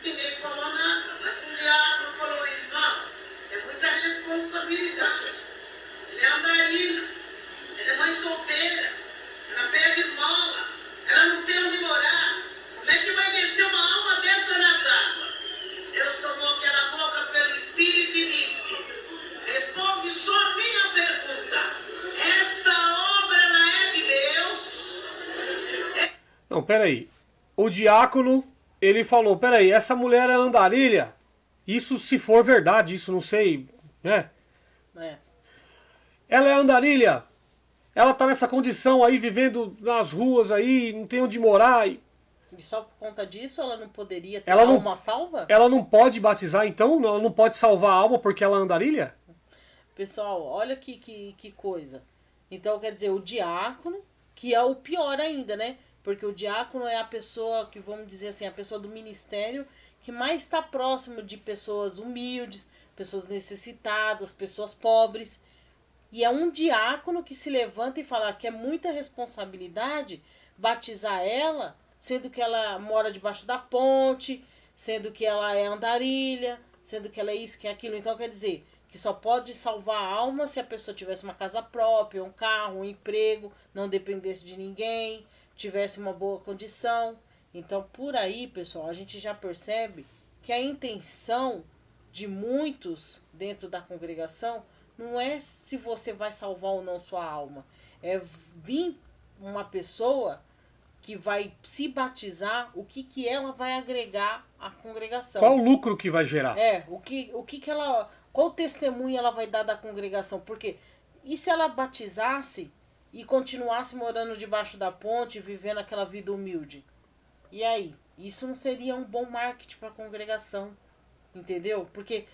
Ninguém falou nada, mas um diácono falou, irmão, é muita responsabilidade. Ele é andarina, ela é mãe solteira, ela pega esmola, ela não tem onde morar. Como é que vai descer uma alma dessa nas águas? Deus tomou aquela boca pelo Espírito e disse, responde só a minha pergunta. Esta obra, ela é de Deus? Não, peraí. O diácono, ele falou, peraí, essa mulher é andarilha? Isso se for verdade, isso não sei, né? É. Ela é andarilha? Ela tá nessa condição aí, vivendo nas ruas aí, não tem onde morar. E só por conta disso ela não poderia ter Ela não- alma salva? Ela não pode batizar então? Ela não pode salvar a alma porque ela é andarilha? Pessoal, olha que coisa. Então, quer dizer, o diácono, que é o pior ainda, né? Porque o diácono é a pessoa que, vamos dizer assim, a pessoa do ministério que mais está próximo de pessoas humildes, pessoas necessitadas, pessoas pobres. E é um diácono que se levanta e fala que é muita responsabilidade batizar ela, sendo que ela mora debaixo da ponte, sendo que ela é andarilha, sendo que ela é isso, que é aquilo. Então, quer dizer, que só pode salvar a alma se a pessoa tivesse uma casa própria, um carro, um emprego, não dependesse de ninguém, tivesse uma boa condição. Então, por aí, pessoal, a gente já percebe que a intenção de muitos dentro da congregação não é se você vai salvar ou não sua alma. É vir uma pessoa que vai se batizar, o que ela vai agregar à congregação. Qual o lucro que vai gerar? O que ela... Qual testemunho ela vai dar da congregação? Porque, e se ela batizasse e continuasse morando debaixo da ponte, vivendo aquela vida humilde? E aí? Isso não seria um bom marketing para a congregação, entendeu? Porque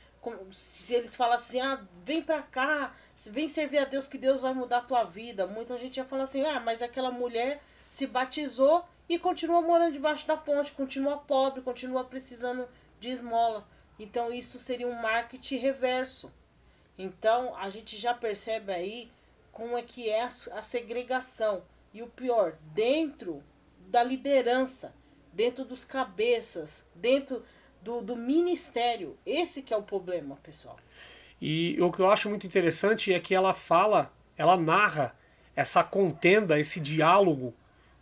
se eles falassem assim, vem pra cá, vem servir a Deus que Deus vai mudar a tua vida, muita gente ia falar assim, mas aquela mulher se batizou e continua morando debaixo da ponte, continua pobre, continua precisando de esmola. Então isso seria um marketing reverso. Então a gente já percebe aí como é que é a segregação. E o pior, dentro da liderança, dentro dos cabeças, dentro do ministério. Esse que é o problema, pessoal. E o que eu acho muito interessante é que ela narra essa contenda, esse diálogo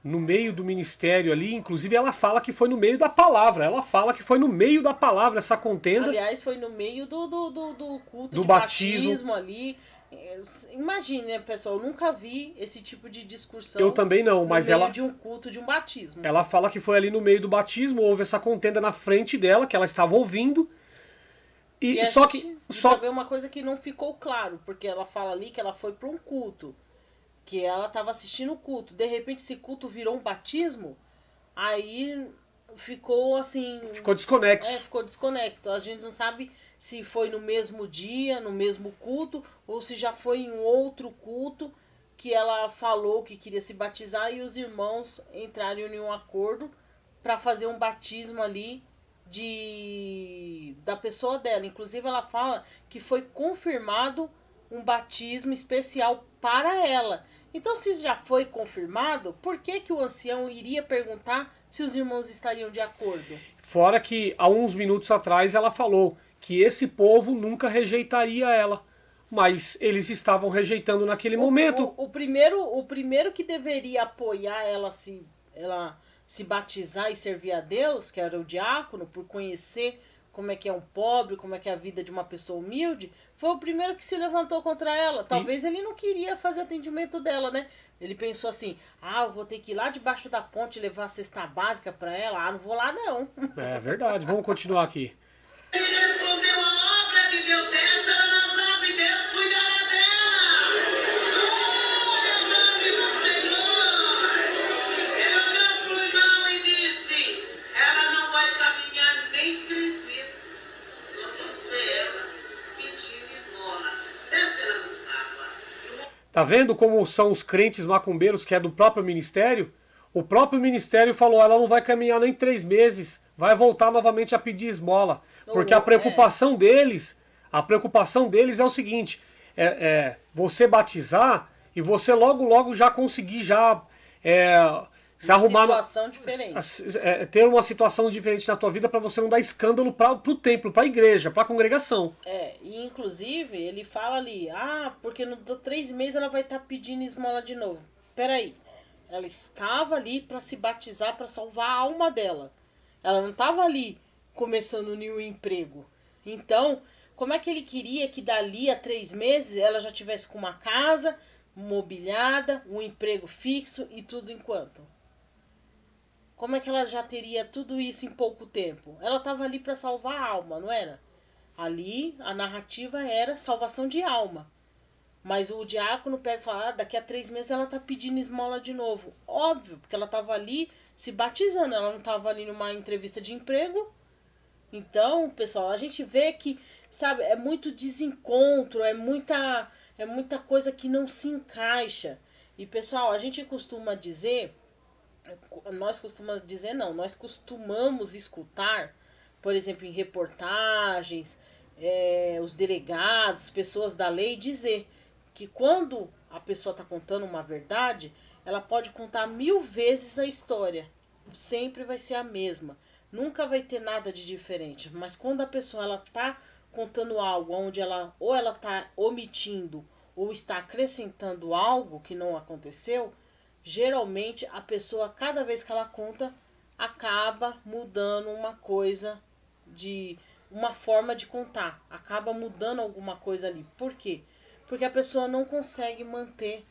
no meio do ministério ali. Inclusive ela fala que foi no meio da palavra. Ela fala que foi no meio da palavra essa contenda. Aliás, foi no meio do culto do de batismo ali. Imagine, né, pessoal? Eu nunca vi esse tipo de discussão. Eu também não, mas no meio ela de um culto, de um batismo. Ela fala que foi ali no meio do batismo, houve essa contenda na frente dela, que ela estava ouvindo. E só também uma coisa que não ficou claro, porque ela fala ali que ela foi para um culto, que ela estava assistindo o culto. De repente esse culto virou um batismo, aí ficou assim... Ficou desconexo. Ficou desconecto. A gente não sabe se foi no mesmo dia, no mesmo culto, ou se já foi em outro culto que ela falou que queria se batizar e os irmãos entraram em um acordo para fazer um batismo ali da pessoa dela. Inclusive ela fala que foi confirmado um batismo especial para ela. Então, se já foi confirmado, por que o ancião iria perguntar se os irmãos estariam de acordo? Fora que, há uns minutos atrás, ela falou que esse povo nunca rejeitaria ela. Mas eles estavam rejeitando naquele momento. O primeiro que deveria apoiar ela se batizar e servir a Deus, que era o diácono, por conhecer como é que é um pobre, como é que é a vida de uma pessoa humilde, foi o primeiro que se levantou contra ela. Talvez ele não queria fazer atendimento dela, né? Ele pensou assim, eu vou ter que ir lá debaixo da ponte levar a cesta básica para ela. Não vou lá não. É verdade, vamos continuar aqui. Ele respondeu a obra de Deus dessa era nas e Deus cuidará dela. Glória ao nome do Senhor. Ele olhou para o irmão e disse, ela não vai caminhar nem 3 meses. Nós vamos ver ela pedindo esmola. Desce ela nos água. Tá vendo como são os crentes macumbeiros que é do próprio ministério? O próprio ministério falou, ela não vai caminhar nem 3 meses, vai voltar novamente a pedir esmola. Porque a preocupação deles é o seguinte, você batizar e você logo já conseguir se arrumar, situação diferente. ter uma situação diferente na tua vida para você não dar escândalo para o templo, para a igreja, para a congregação. E inclusive ele fala ali, porque no 3 meses ela vai estar pedindo esmola de novo. Peraí, ela estava ali para se batizar, para salvar a alma dela. Ela não estava ali começando nenhum emprego. Então, como é que ele queria que dali a 3 meses ela já tivesse com uma casa mobiliada, um emprego fixo e tudo enquanto? Como é que ela já teria tudo isso em pouco tempo? Ela estava ali para salvar a alma, não era? Ali a narrativa era salvação de alma. Mas o diácono pega e fala, daqui a 3 meses ela está pedindo esmola de novo. Óbvio, porque ela estava ali se batizando, ela não estava ali numa entrevista de emprego. Então, pessoal, a gente vê que, sabe, é muito desencontro, é muita coisa que não se encaixa. E, pessoal, a gente costuma dizer, nós costumamos escutar, por exemplo, em reportagens, os delegados, pessoas da lei, dizer que quando a pessoa está contando uma verdade, ela pode contar 1000 vezes a história. Sempre vai ser a mesma. Nunca vai ter nada de diferente. Mas quando a pessoa está contando algo onde ela está omitindo ou está acrescentando algo que não aconteceu, geralmente a pessoa, cada vez que ela conta, acaba mudando uma coisa, uma forma de contar. Acaba mudando alguma coisa ali. Por quê? Porque a pessoa não consegue manter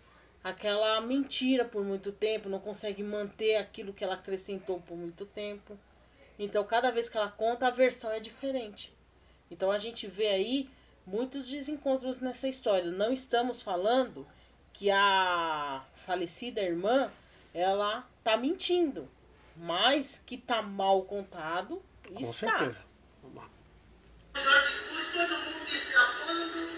aquela mentira por muito tempo, não consegue manter aquilo que ela acrescentou por muito tempo. Então, cada vez que ela conta, a versão é diferente. Então, a gente vê aí muitos desencontros nessa história. Não estamos falando que a falecida irmã, ela tá mentindo, mas que tá mal contado, Com certeza. Vamos lá. Jorge Cury, todo mundo escapando,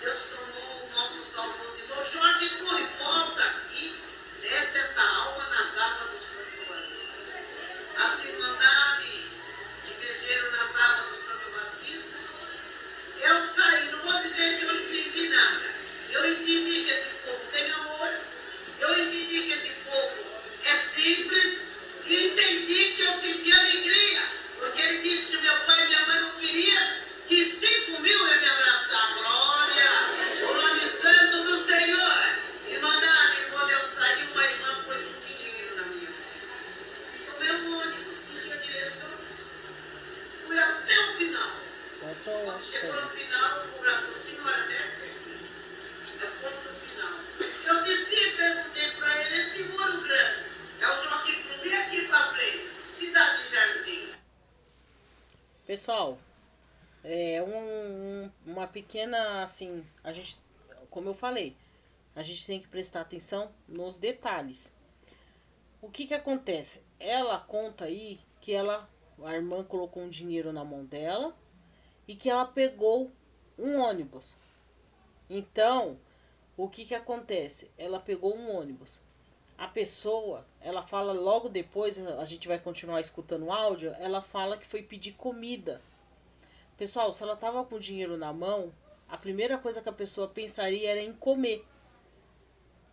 Deus tomou o nosso saudoso irmão Jorge Cury, volta aqui, desce essa alma nas águas Pessoal, uma pequena, assim, a gente, como eu falei, a gente tem que prestar atenção nos detalhes. O que acontece? Ela conta aí que a irmã colocou um dinheiro na mão dela e que ela pegou um ônibus. Então, o que acontece? Ela pegou um ônibus. A pessoa, ela fala logo depois, a gente vai continuar escutando o áudio, ela fala que foi pedir comida. Pessoal, se ela tava com o dinheiro na mão, a primeira coisa que a pessoa pensaria era em comer.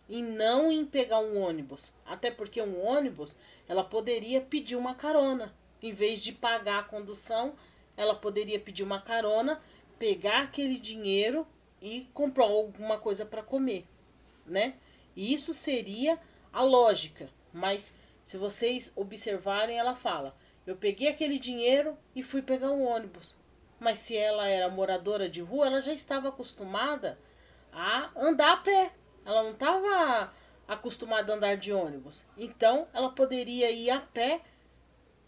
E não em pegar um ônibus. Até porque um ônibus, ela poderia pedir uma carona. Em vez de pagar a condução, ela poderia pedir uma carona, pegar aquele dinheiro e comprar alguma coisa para comer, né? E isso seria a lógica. Mas se vocês observarem, ela fala: eu peguei aquele dinheiro e fui pegar um ônibus. Mas se ela era moradora de rua, ela já estava acostumada a andar a pé. Ela não estava acostumada a andar de ônibus. Então, ela poderia ir a pé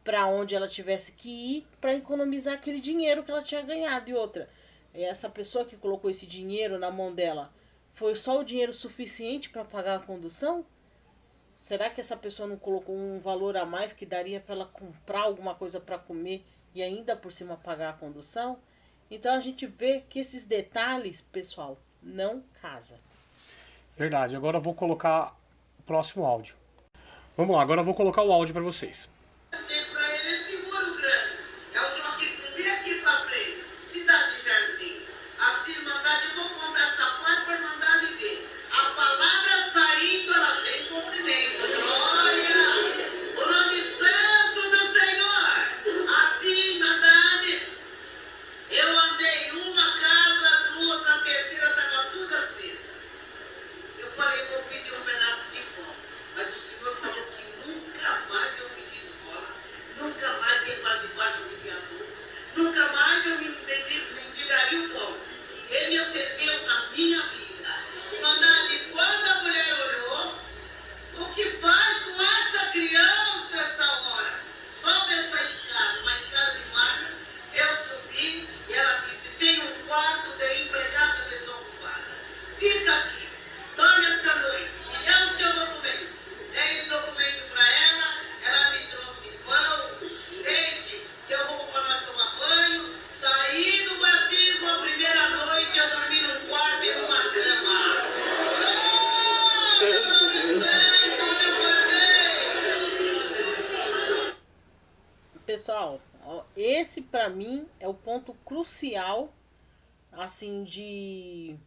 para onde ela tivesse que ir para economizar aquele dinheiro que ela tinha ganhado. E outra, essa pessoa que colocou esse dinheiro na mão dela, foi só o dinheiro suficiente para pagar a condução? Será que essa pessoa não colocou um valor a mais que daria para ela comprar alguma coisa para comer e ainda por cima pagar a condução? Então a gente vê que esses detalhes, pessoal, não casa. Verdade. Agora eu vou colocar o próximo áudio. Vamos lá, agora eu vou colocar o áudio para vocês. Tem pra ele esse muro grande. É o Joaquim Clube aqui pra frente. Cidade Jardim. A Irmandade, eu vou contar essa parte pra Irmandade ver. A palavra saindo, ela tem cumprimento. Glória! O nome santo do Senhor. A Irmandade, eu andei uma casa, duas, na terceira tava tudo acesa. Eu falei, vou pedir um pedaço de pão. Mas o Senhor falou que nunca mais eu pedi esmola, nunca mais ia para debaixo de viaduto, nunca mais eu mendigaria o pão. E Ele ia ser Deus na minha vida. Irmandade, quando a mulher olhou, o que faz com essa criança essa hora? Sobe essa escada, uma escada de mármore. Eu subi e ela disse, tem um quarto de empregada desocupada. Fica aqui, dorme esta noite, me dá o seu documento. Dei o documento para ela me trouxe pão, leite, deu roupa para nós tomar banho. Saí do batismo a primeira noite, eu dormi num quarto e numa cama. Oh, nome santo, eu guardei. Pessoal, esse pra mim é o ponto crucial, assim, de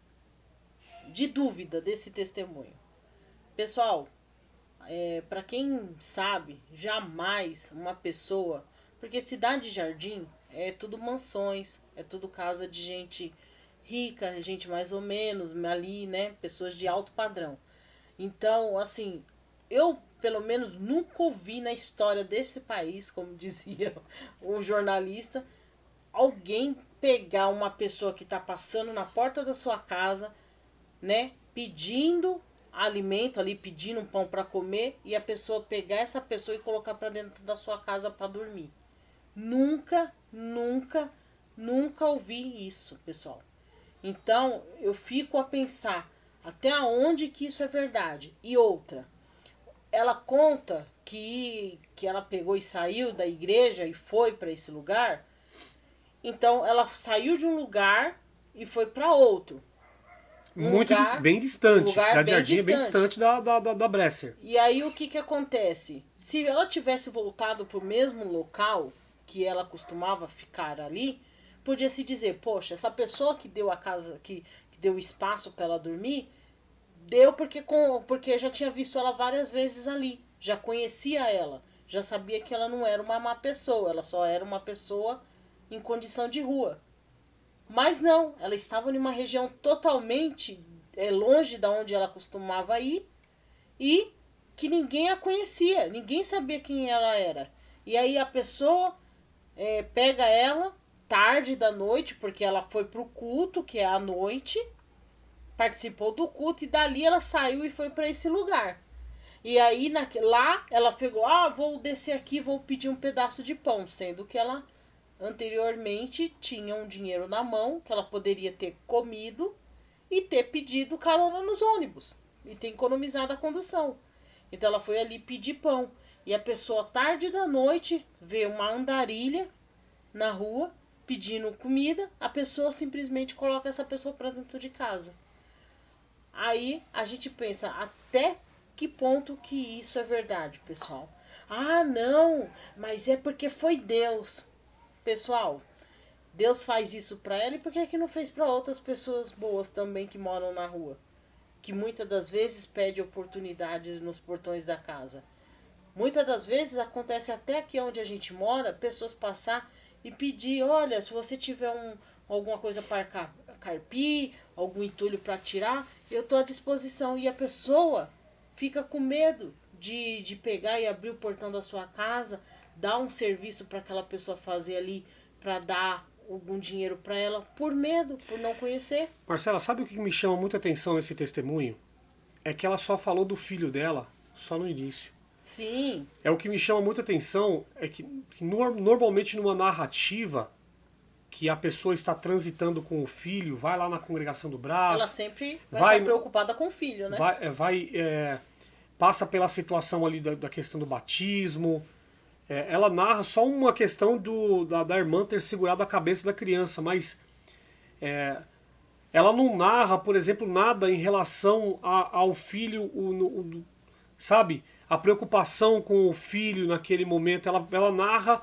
dúvida desse testemunho. Pessoal, para quem sabe, jamais uma pessoa... Porque Cidade Jardim é tudo mansões, é tudo casa de gente rica, gente mais ou menos ali, né? Pessoas de alto padrão. Então, assim, eu pelo menos nunca ouvi na história desse país, como dizia um jornalista, alguém pegar uma pessoa que está passando na porta da sua casa, né? Pedindo alimento ali, pedindo um pão para comer, e a pessoa pegar essa pessoa e colocar para dentro da sua casa para dormir. Nunca ouvi isso, pessoal. Então, eu fico a pensar até onde que isso é verdade. E outra, ela conta que ela pegou e saiu da igreja e foi para esse lugar. Então, ela saiu de um lugar e foi para outro. Bem distante. Cidade Jardim é bem distante da Bresser. E aí o que acontece? Se ela tivesse voltado pro mesmo local que ela costumava ficar ali, podia se dizer, poxa, essa pessoa que deu a casa, que deu espaço para ela dormir, deu porque já tinha visto ela várias vezes ali, já conhecia ela, já sabia que ela não era uma má pessoa, ela só era uma pessoa em condição de rua. Mas não, ela estava em uma região totalmente longe da onde ela costumava ir e que ninguém a conhecia, ninguém sabia quem ela era. E aí a pessoa pega ela tarde da noite, porque ela foi pro culto, que é à noite, participou do culto e dali ela saiu e foi para esse lugar. E aí lá ela pegou, vou descer aqui, vou pedir um pedaço de pão, sendo que ela anteriormente tinha um dinheiro na mão que ela poderia ter comido e ter pedido carona nos ônibus e ter economizado a condução. Então ela foi ali pedir pão. E a pessoa, tarde da noite, vê uma andarilha na rua pedindo comida, a pessoa simplesmente coloca essa pessoa para dentro de casa. Aí a gente pensa, até que ponto que isso é verdade, pessoal? Ah, não, mas é porque foi Deus. Pessoal, Deus faz isso para ela e por que não fez para outras pessoas boas também que moram na rua? Que muitas das vezes pede oportunidades nos portões da casa. Muitas das vezes acontece até aqui onde a gente mora, pessoas passar e pedir, olha, se você tiver alguma coisa para carpir, algum entulho para tirar, eu estou à disposição. E a pessoa fica com medo de pegar e abrir o portão da sua casa, dar um serviço para aquela pessoa fazer ali, para dar algum dinheiro para ela, por medo, por não conhecer. Marcela, sabe o que me chama muita atenção nesse testemunho? É que ela só falou do filho dela só no início. Sim. É o que me chama muita atenção, é que normalmente numa narrativa que a pessoa está transitando com o filho, vai lá na congregação do Brás. Ela sempre vai estar preocupada com o filho, né? Passa pela situação ali da questão do batismo. Ela narra só uma questão da irmã ter segurado a cabeça da criança, mas ela não narra, por exemplo, nada em relação ao filho, sabe? A preocupação com o filho naquele momento. Ela narra,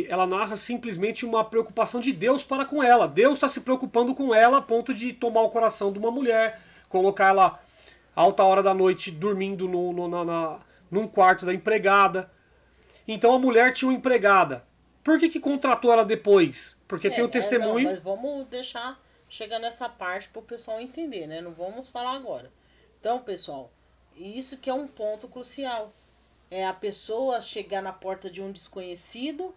ela narra simplesmente uma preocupação de Deus para com ela. Deus está se preocupando com ela a ponto de tomar o coração de uma mulher, colocar ela alta hora da noite dormindo num quarto da empregada. Então a mulher tinha uma empregada. Por que contratou ela depois? Porque tem o testemunho... Não, mas vamos deixar chegar nessa parte para o pessoal entender, né? Não vamos falar agora. Então, pessoal, isso que é um ponto crucial. É a pessoa chegar na porta de um desconhecido,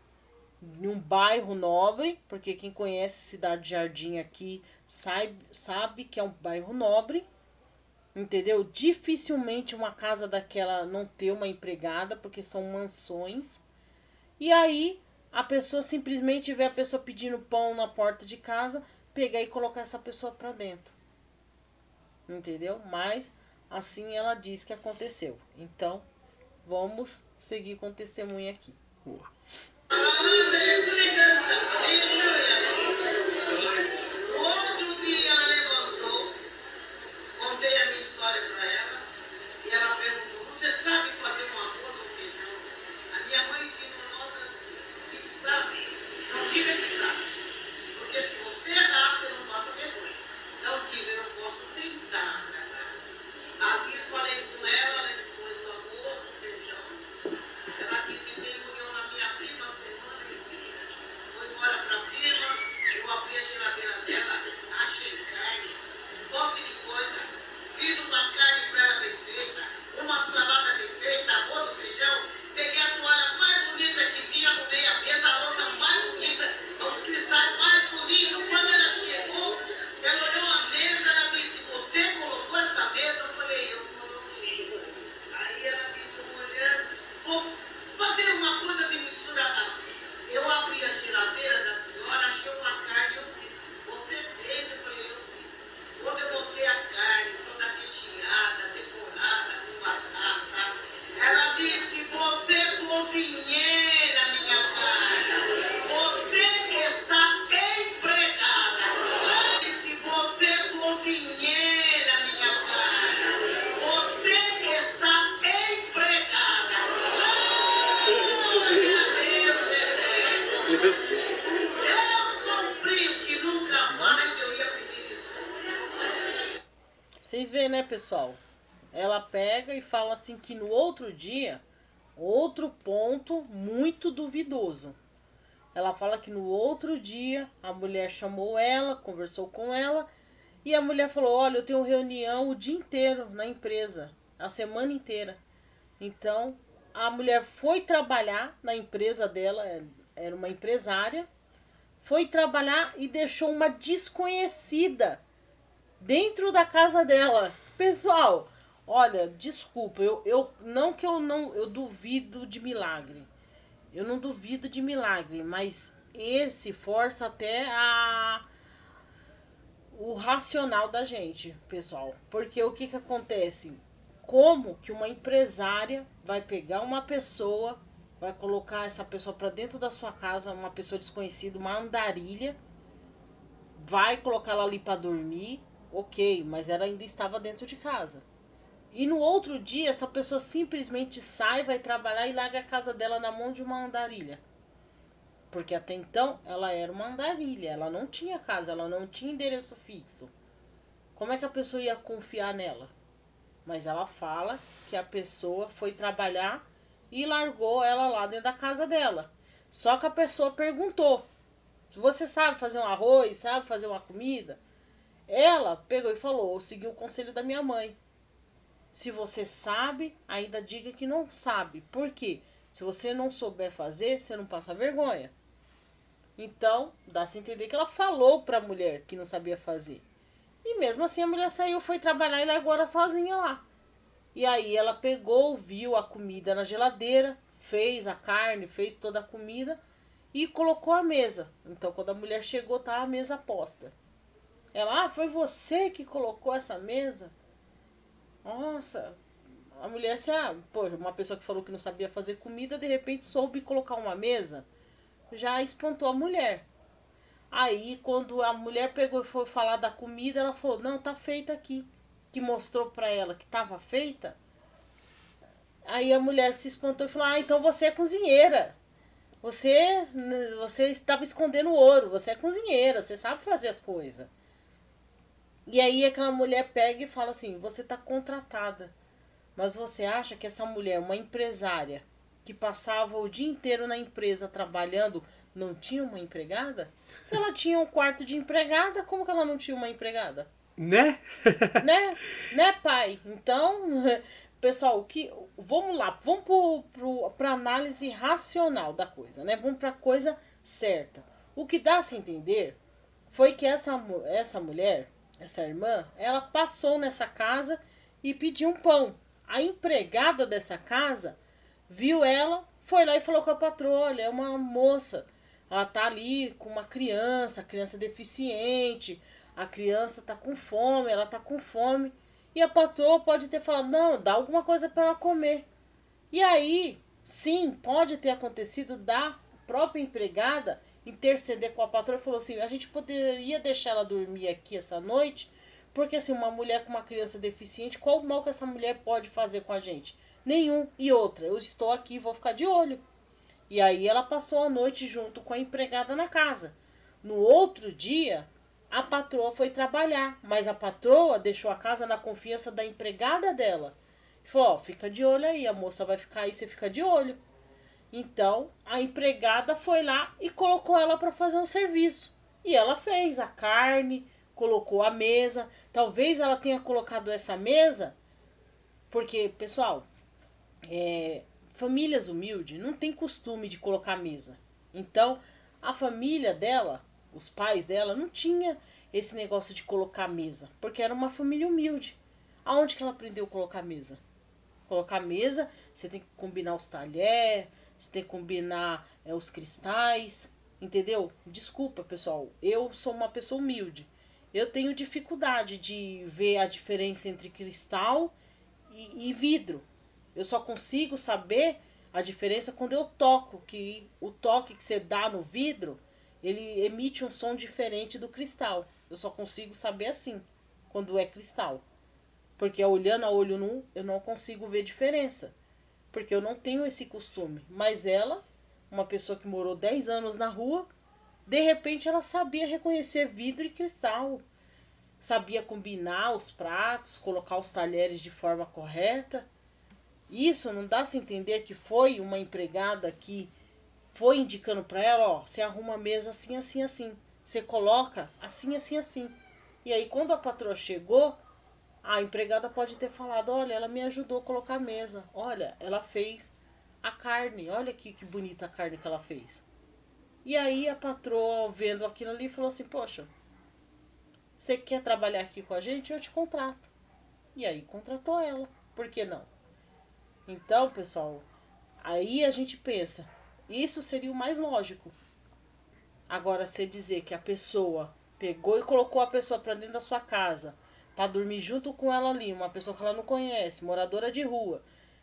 em um bairro nobre, porque quem conhece Cidade Jardim aqui sabe que é um bairro nobre, entendeu? Dificilmente uma casa daquela não ter uma empregada, porque são mansões. E aí a pessoa simplesmente vê a pessoa pedindo pão na porta de casa, pegar e colocar essa pessoa pra dentro. Entendeu? Mas assim ela diz que aconteceu. Então, vamos seguir com o testemunho aqui. Outro dia ela levantou, contei a minha história para ela e ela perguntou: você sabe fazer um arroz ou feijão? A minha mãe ensinou nós assim: se sabe, não diga que sabe, porque se você errar, você não passa vergonha. Não diga, eu posso tentar agradar. Ali eu falei com ela depois do arroz, o feijão. Ela disse que tem reunião na minha firma a semana inteira. Foi embora para a firma, eu abri a geladeira dela, achei carne, um monte de coisa. Fiz uma carne para ela bem feita, uma salada bem feita, arroz, feijão. Peguei a toalha mais bonita que tinha, arrumei a mesa, a louça mais bonita, os cristais mais bonitos. Quando ela chegou, ela olhou a mesa, ela disse: você colocou esta mesa? Eu falei: eu coloquei. Aí ela ficou olhando: vou fazer uma coisa de mistura rápida. Eu abri a geladeira da senhora, achei uma carne, eu fiz. Você fez? Eu falei: eu fiz. Quando eu mostrei a carne, toda recheada, decorada, com batata, ela disse: você cozinheira, minha cara. Você está empregada. Ela disse: você cozinheira, minha cara. Você está empregada. Deus cumpriu que nunca mais eu ia pedir desculpa. Vocês veem, né, pessoal? Ela pega e fala assim que no outro dia, outro ponto muito duvidoso. Ela fala que no outro dia a mulher chamou ela, conversou com ela e a mulher falou: olha, eu tenho reunião o dia inteiro na empresa, a semana inteira. Então a mulher foi trabalhar na empresa dela, era uma empresária, foi trabalhar e deixou uma desconhecida dentro da casa dela. Pessoal, olha, desculpa, eu duvido de milagre. eu não duvido de milagre, mas esse força até o racional da gente, pessoal. Porque o que que acontece? Como que uma empresária vai pegar uma pessoa, vai colocar essa pessoa para dentro da sua casa, uma pessoa desconhecida, uma andarilha, vai colocar ela ali para dormir, ok, mas ela ainda estava dentro de casa. E no outro dia, essa pessoa simplesmente sai, vai trabalhar e larga a casa dela na mão de uma andarilha. Porque até então ela era uma andarilha, ela não tinha casa, ela não tinha endereço fixo. Como é que a pessoa ia confiar nela? Mas ela fala que a pessoa foi trabalhar e largou ela lá dentro da casa dela. Só que a pessoa perguntou: você sabe fazer um arroz, sabe fazer uma comida? Ela pegou e falou: eu segui o conselho da minha mãe. Se você sabe, ainda diga que não sabe. Por quê? Se você não souber fazer, você não passa vergonha. Então, dá-se a entender que ela falou para a mulher que não sabia fazer. E mesmo assim a mulher saiu, foi trabalhar e largou ela sozinha lá. E aí ela pegou, viu a comida na geladeira, fez a carne, fez toda a comida e colocou a mesa. Então quando a mulher chegou, tá a mesa posta. Ela, foi você que colocou essa mesa? Nossa, a mulher pô, uma pessoa que falou que não sabia fazer comida, de repente soube colocar uma mesa, já espantou a mulher. Aí, quando a mulher pegou e foi falar da comida, ela falou, não, tá feita aqui. Que mostrou pra ela que tava feita. Aí a mulher se espantou e falou, então você é cozinheira. Você estava escondendo ouro, você é cozinheira, você sabe fazer as coisas. E aí aquela mulher pega e fala assim, você tá contratada. Mas você acha que essa mulher, uma empresária, que passava o dia inteiro na empresa trabalhando, não tinha uma empregada? Se ela tinha um quarto de empregada, como que ela não tinha uma empregada? Né? Né, pai? Então, pessoal, vamos lá, vamos para análise racional da coisa, né? Vamos para a coisa certa. O que dá a se entender foi que essa mulher, essa irmã, ela passou nessa casa e pediu um pão. A empregada dessa casa viu ela, foi lá e falou com a patroa, olha, é uma moça, ela tá ali com uma criança, a criança é deficiente, a criança tá com fome, ela tá com fome. E a patroa pode ter falado, não, dá alguma coisa para ela comer. E aí, sim, pode ter acontecido da própria empregada interceder com a patroa e falou assim, a gente poderia deixar ela dormir aqui essa noite, porque assim, uma mulher com uma criança deficiente, qual mal que essa mulher pode fazer com a gente? Nenhum. E outra, eu estou aqui, vou ficar de olho. E aí ela passou a noite junto com a empregada na casa. No outro dia, a patroa foi trabalhar, mas a patroa deixou a casa na confiança da empregada dela. Falou, fica de olho aí, a moça vai ficar aí, você fica de olho. Então, a empregada foi lá e colocou ela para fazer um serviço. E ela fez a carne, colocou a mesa. Talvez ela tenha colocado essa mesa porque, pessoal, famílias humildes não tem costume de colocar mesa. Então, a família dela, os pais dela, não tinha esse negócio de colocar mesa, porque era uma família humilde. Aonde que ela aprendeu a colocar mesa? Colocar mesa, você tem que combinar os talheres, você tem que combinar os cristais, entendeu? Desculpa, pessoal, eu sou uma pessoa humilde. Eu tenho dificuldade de ver a diferença entre cristal e vidro. Eu só consigo saber a diferença quando eu toco, que o toque que você dá no vidro, ele emite um som diferente do cristal. Eu só consigo saber assim, quando é cristal. Porque olhando a olho nu, eu não consigo ver diferença. Porque eu não tenho esse costume. Mas ela, uma pessoa que morou 10 anos na rua, de repente ela sabia reconhecer vidro e cristal. Sabia combinar os pratos, colocar os talheres de forma correta. Isso não dá-se entender que foi uma empregada que foi indicando para ela, ó, você arruma a mesa assim, assim, assim. Você coloca assim, assim, assim. E aí quando a patroa chegou, a empregada pode ter falado, olha, ela me ajudou a colocar a mesa. Olha, ela fez a carne. Olha aqui que bonita a carne que ela fez. E aí a patroa, vendo aquilo ali, falou assim, poxa, você quer trabalhar aqui com a gente? Eu te contrato. E aí contratou ela. Por que não? Então, pessoal, aí a gente pensa, Isso seria o mais lógico. Agora, você dizer que a pessoa pegou e colocou a pessoa para dentro da sua casa, para dormir junto com ela ali, uma pessoa que ela não conhece, moradora de rua,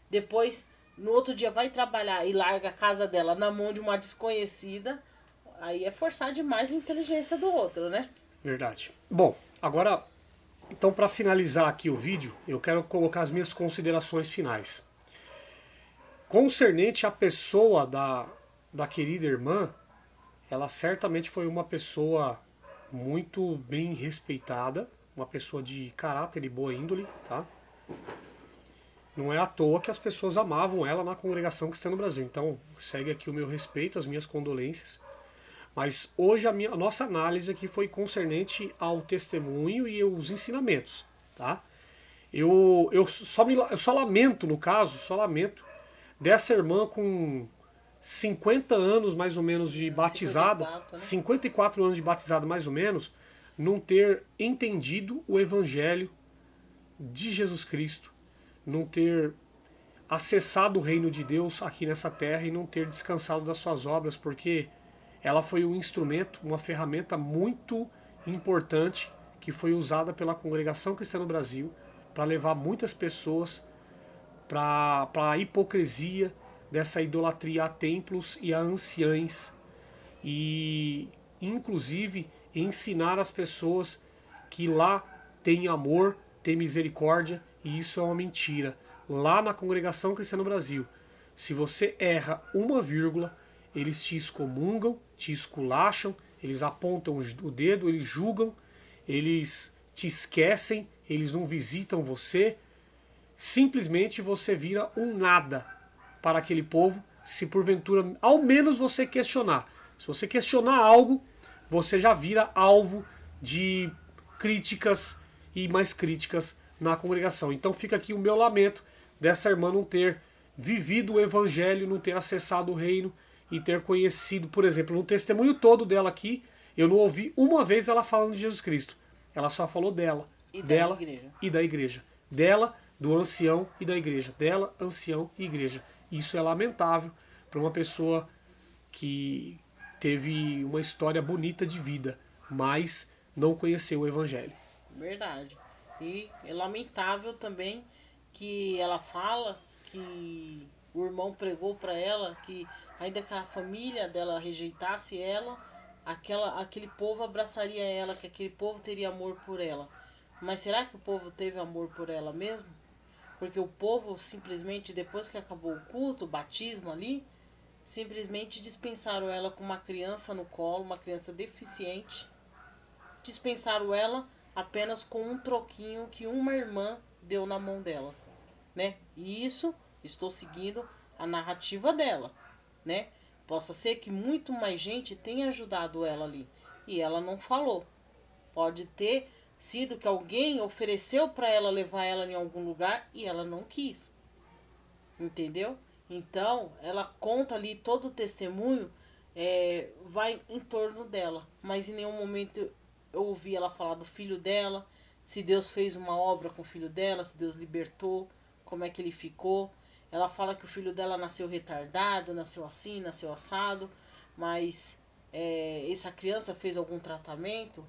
depois, no outro dia, vai trabalhar e larga a casa dela na mão de uma desconhecida, aí é forçar demais a inteligência do outro, né? Verdade. Bom, agora, então para finalizar aqui o vídeo, eu quero colocar as minhas considerações finais. Concernente à pessoa da querida irmã, ela certamente foi uma pessoa muito bem respeitada, uma pessoa de caráter e boa índole, tá? Não é à toa que as pessoas amavam ela na congregação cristã no Brasil. Então, segue aqui o meu respeito, as minhas condolências. Mas hoje a nossa análise aqui foi concernente ao testemunho e aos ensinamentos, tá? Eu só lamento, no caso, só lamento dessa irmã com 50 anos mais ou menos de batizada, 54, né? 54 anos de batizada mais ou menos, não ter entendido o evangelho de Jesus Cristo, não ter acessado o reino de Deus aqui nessa terra e não ter descansado das suas obras, porque ela foi um instrumento, uma ferramenta muito importante que foi usada pela Congregação Cristã no Brasil para levar muitas pessoas para a hipocrisia dessa idolatria a templos e a anciães, e inclusive ensinar as pessoas que lá tem amor, tem misericórdia, e isso é uma mentira. Lá na Congregação Cristã no Brasil, se você erra uma vírgula, eles te excomungam, te esculacham, eles apontam o dedo, eles julgam, eles te esquecem, eles não visitam você. Simplesmente você vira um nada para aquele povo, se porventura ao menos você questionar. Se você questionar algo, você já vira alvo de críticas e mais críticas na congregação. Então fica aqui o meu lamento dessa irmã não ter vivido o evangelho, não ter acessado o reino e ter conhecido, por exemplo, no testemunho todo dela aqui, eu não ouvi uma vez ela falando de Jesus Cristo. Ela só falou dela, E dela da igreja. e da igreja. Dela, do ancião e da igreja. Dela, ancião e igreja. Isso é lamentável para uma pessoa que teve uma história bonita de vida, mas não conheceu o evangelho. Verdade. E é lamentável também que ela fala que o irmão pregou para ela que ainda que a família dela rejeitasse ela, aquele povo abraçaria ela, que aquele povo teria amor por ela. Mas será que o povo teve amor por ela mesmo? Porque o povo simplesmente, depois que acabou o culto, o batismo ali, simplesmente dispensaram ela com uma criança no colo, uma criança deficiente. Dispensaram ela apenas com um troquinho que uma irmã deu na mão dela, né? E isso, estou seguindo a narrativa dela, né? Possa ser que muito mais gente tenha ajudado ela ali e ela não falou. Pode ter sido que alguém ofereceu para ela levar ela em algum lugar e ela não quis. Entendeu? Então, ela conta ali todo o testemunho, vai em torno dela. Mas em nenhum momento eu ouvi ela falar do filho dela, se Deus fez uma obra com o filho dela, se Deus libertou, como é que ele ficou. Ela fala que o filho dela nasceu retardado, nasceu assim, nasceu assado, mas essa criança fez algum tratamento?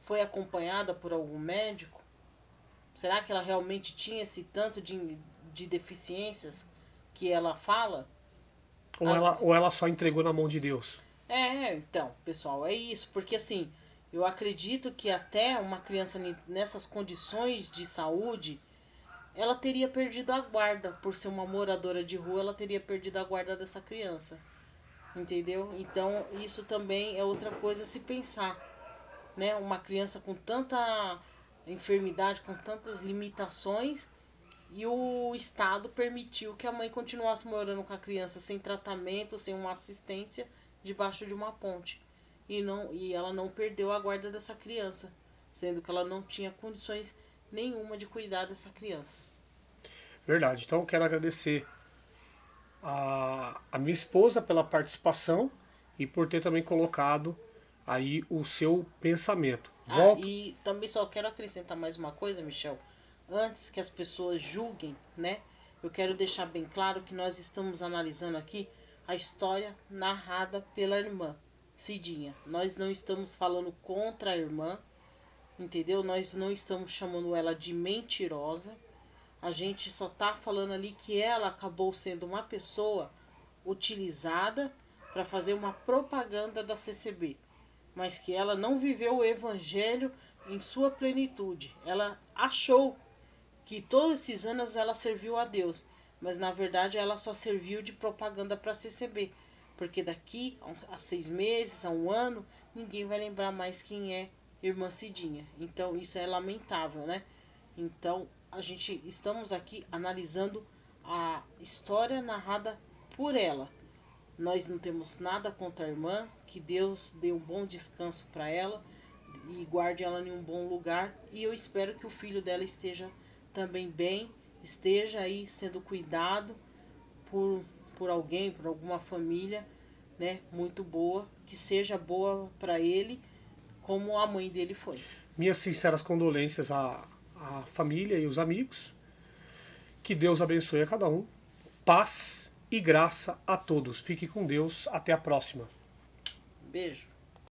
Foi acompanhada por algum médico? Será que ela realmente tinha esse tanto de deficiências que ela fala? Ou ela só entregou na mão de Deus? Então, pessoal, é isso. Porque assim, eu acredito que até uma criança nessas condições de saúde, ela teria perdido a guarda. Por ser uma moradora de rua, ela teria perdido a guarda dessa criança. Entendeu? Então, isso também é outra coisa a se pensar. Né? Uma criança com tanta enfermidade, com tantas limitações, e o Estado permitiu que a mãe continuasse morando com a criança sem tratamento, sem uma assistência, debaixo de uma ponte. E ela não perdeu a guarda dessa criança, sendo que ela não tinha condições nenhuma de cuidar dessa criança. Verdade. Então eu quero agradecer a minha esposa pela participação e por ter também colocado aí o seu pensamento. E também só quero acrescentar mais uma coisa, Michel. Antes que as pessoas julguem, né? Eu quero deixar bem claro que nós estamos analisando aqui a história narrada pela irmã Cidinha. Nós não estamos falando contra a irmã, entendeu? Nós não estamos chamando ela de mentirosa. A gente só tá falando ali que ela acabou sendo uma pessoa utilizada para fazer uma propaganda da CCB, mas que ela não viveu o evangelho em sua plenitude. Ela achou que todos esses anos ela serviu a Deus, mas na verdade ela só serviu de propaganda para a CCB, porque daqui a 6 meses, a 1 ano, ninguém vai lembrar mais quem é Irmã Cidinha. Então isso é lamentável, né? Então a gente estamos aqui analisando a história narrada por ela. Nós não temos nada contra a irmã, que Deus dê um bom descanso para ela e guarde ela em um bom lugar. E eu espero que o filho dela esteja também bem, esteja aí sendo cuidado por alguém, por alguma família, né, muito boa, que seja boa para ele, como a mãe dele foi. Minhas sinceras condolências à família e os amigos. Que Deus abençoe a cada um. Paz e graça a todos. Fique com Deus. Até a próxima. Beijo.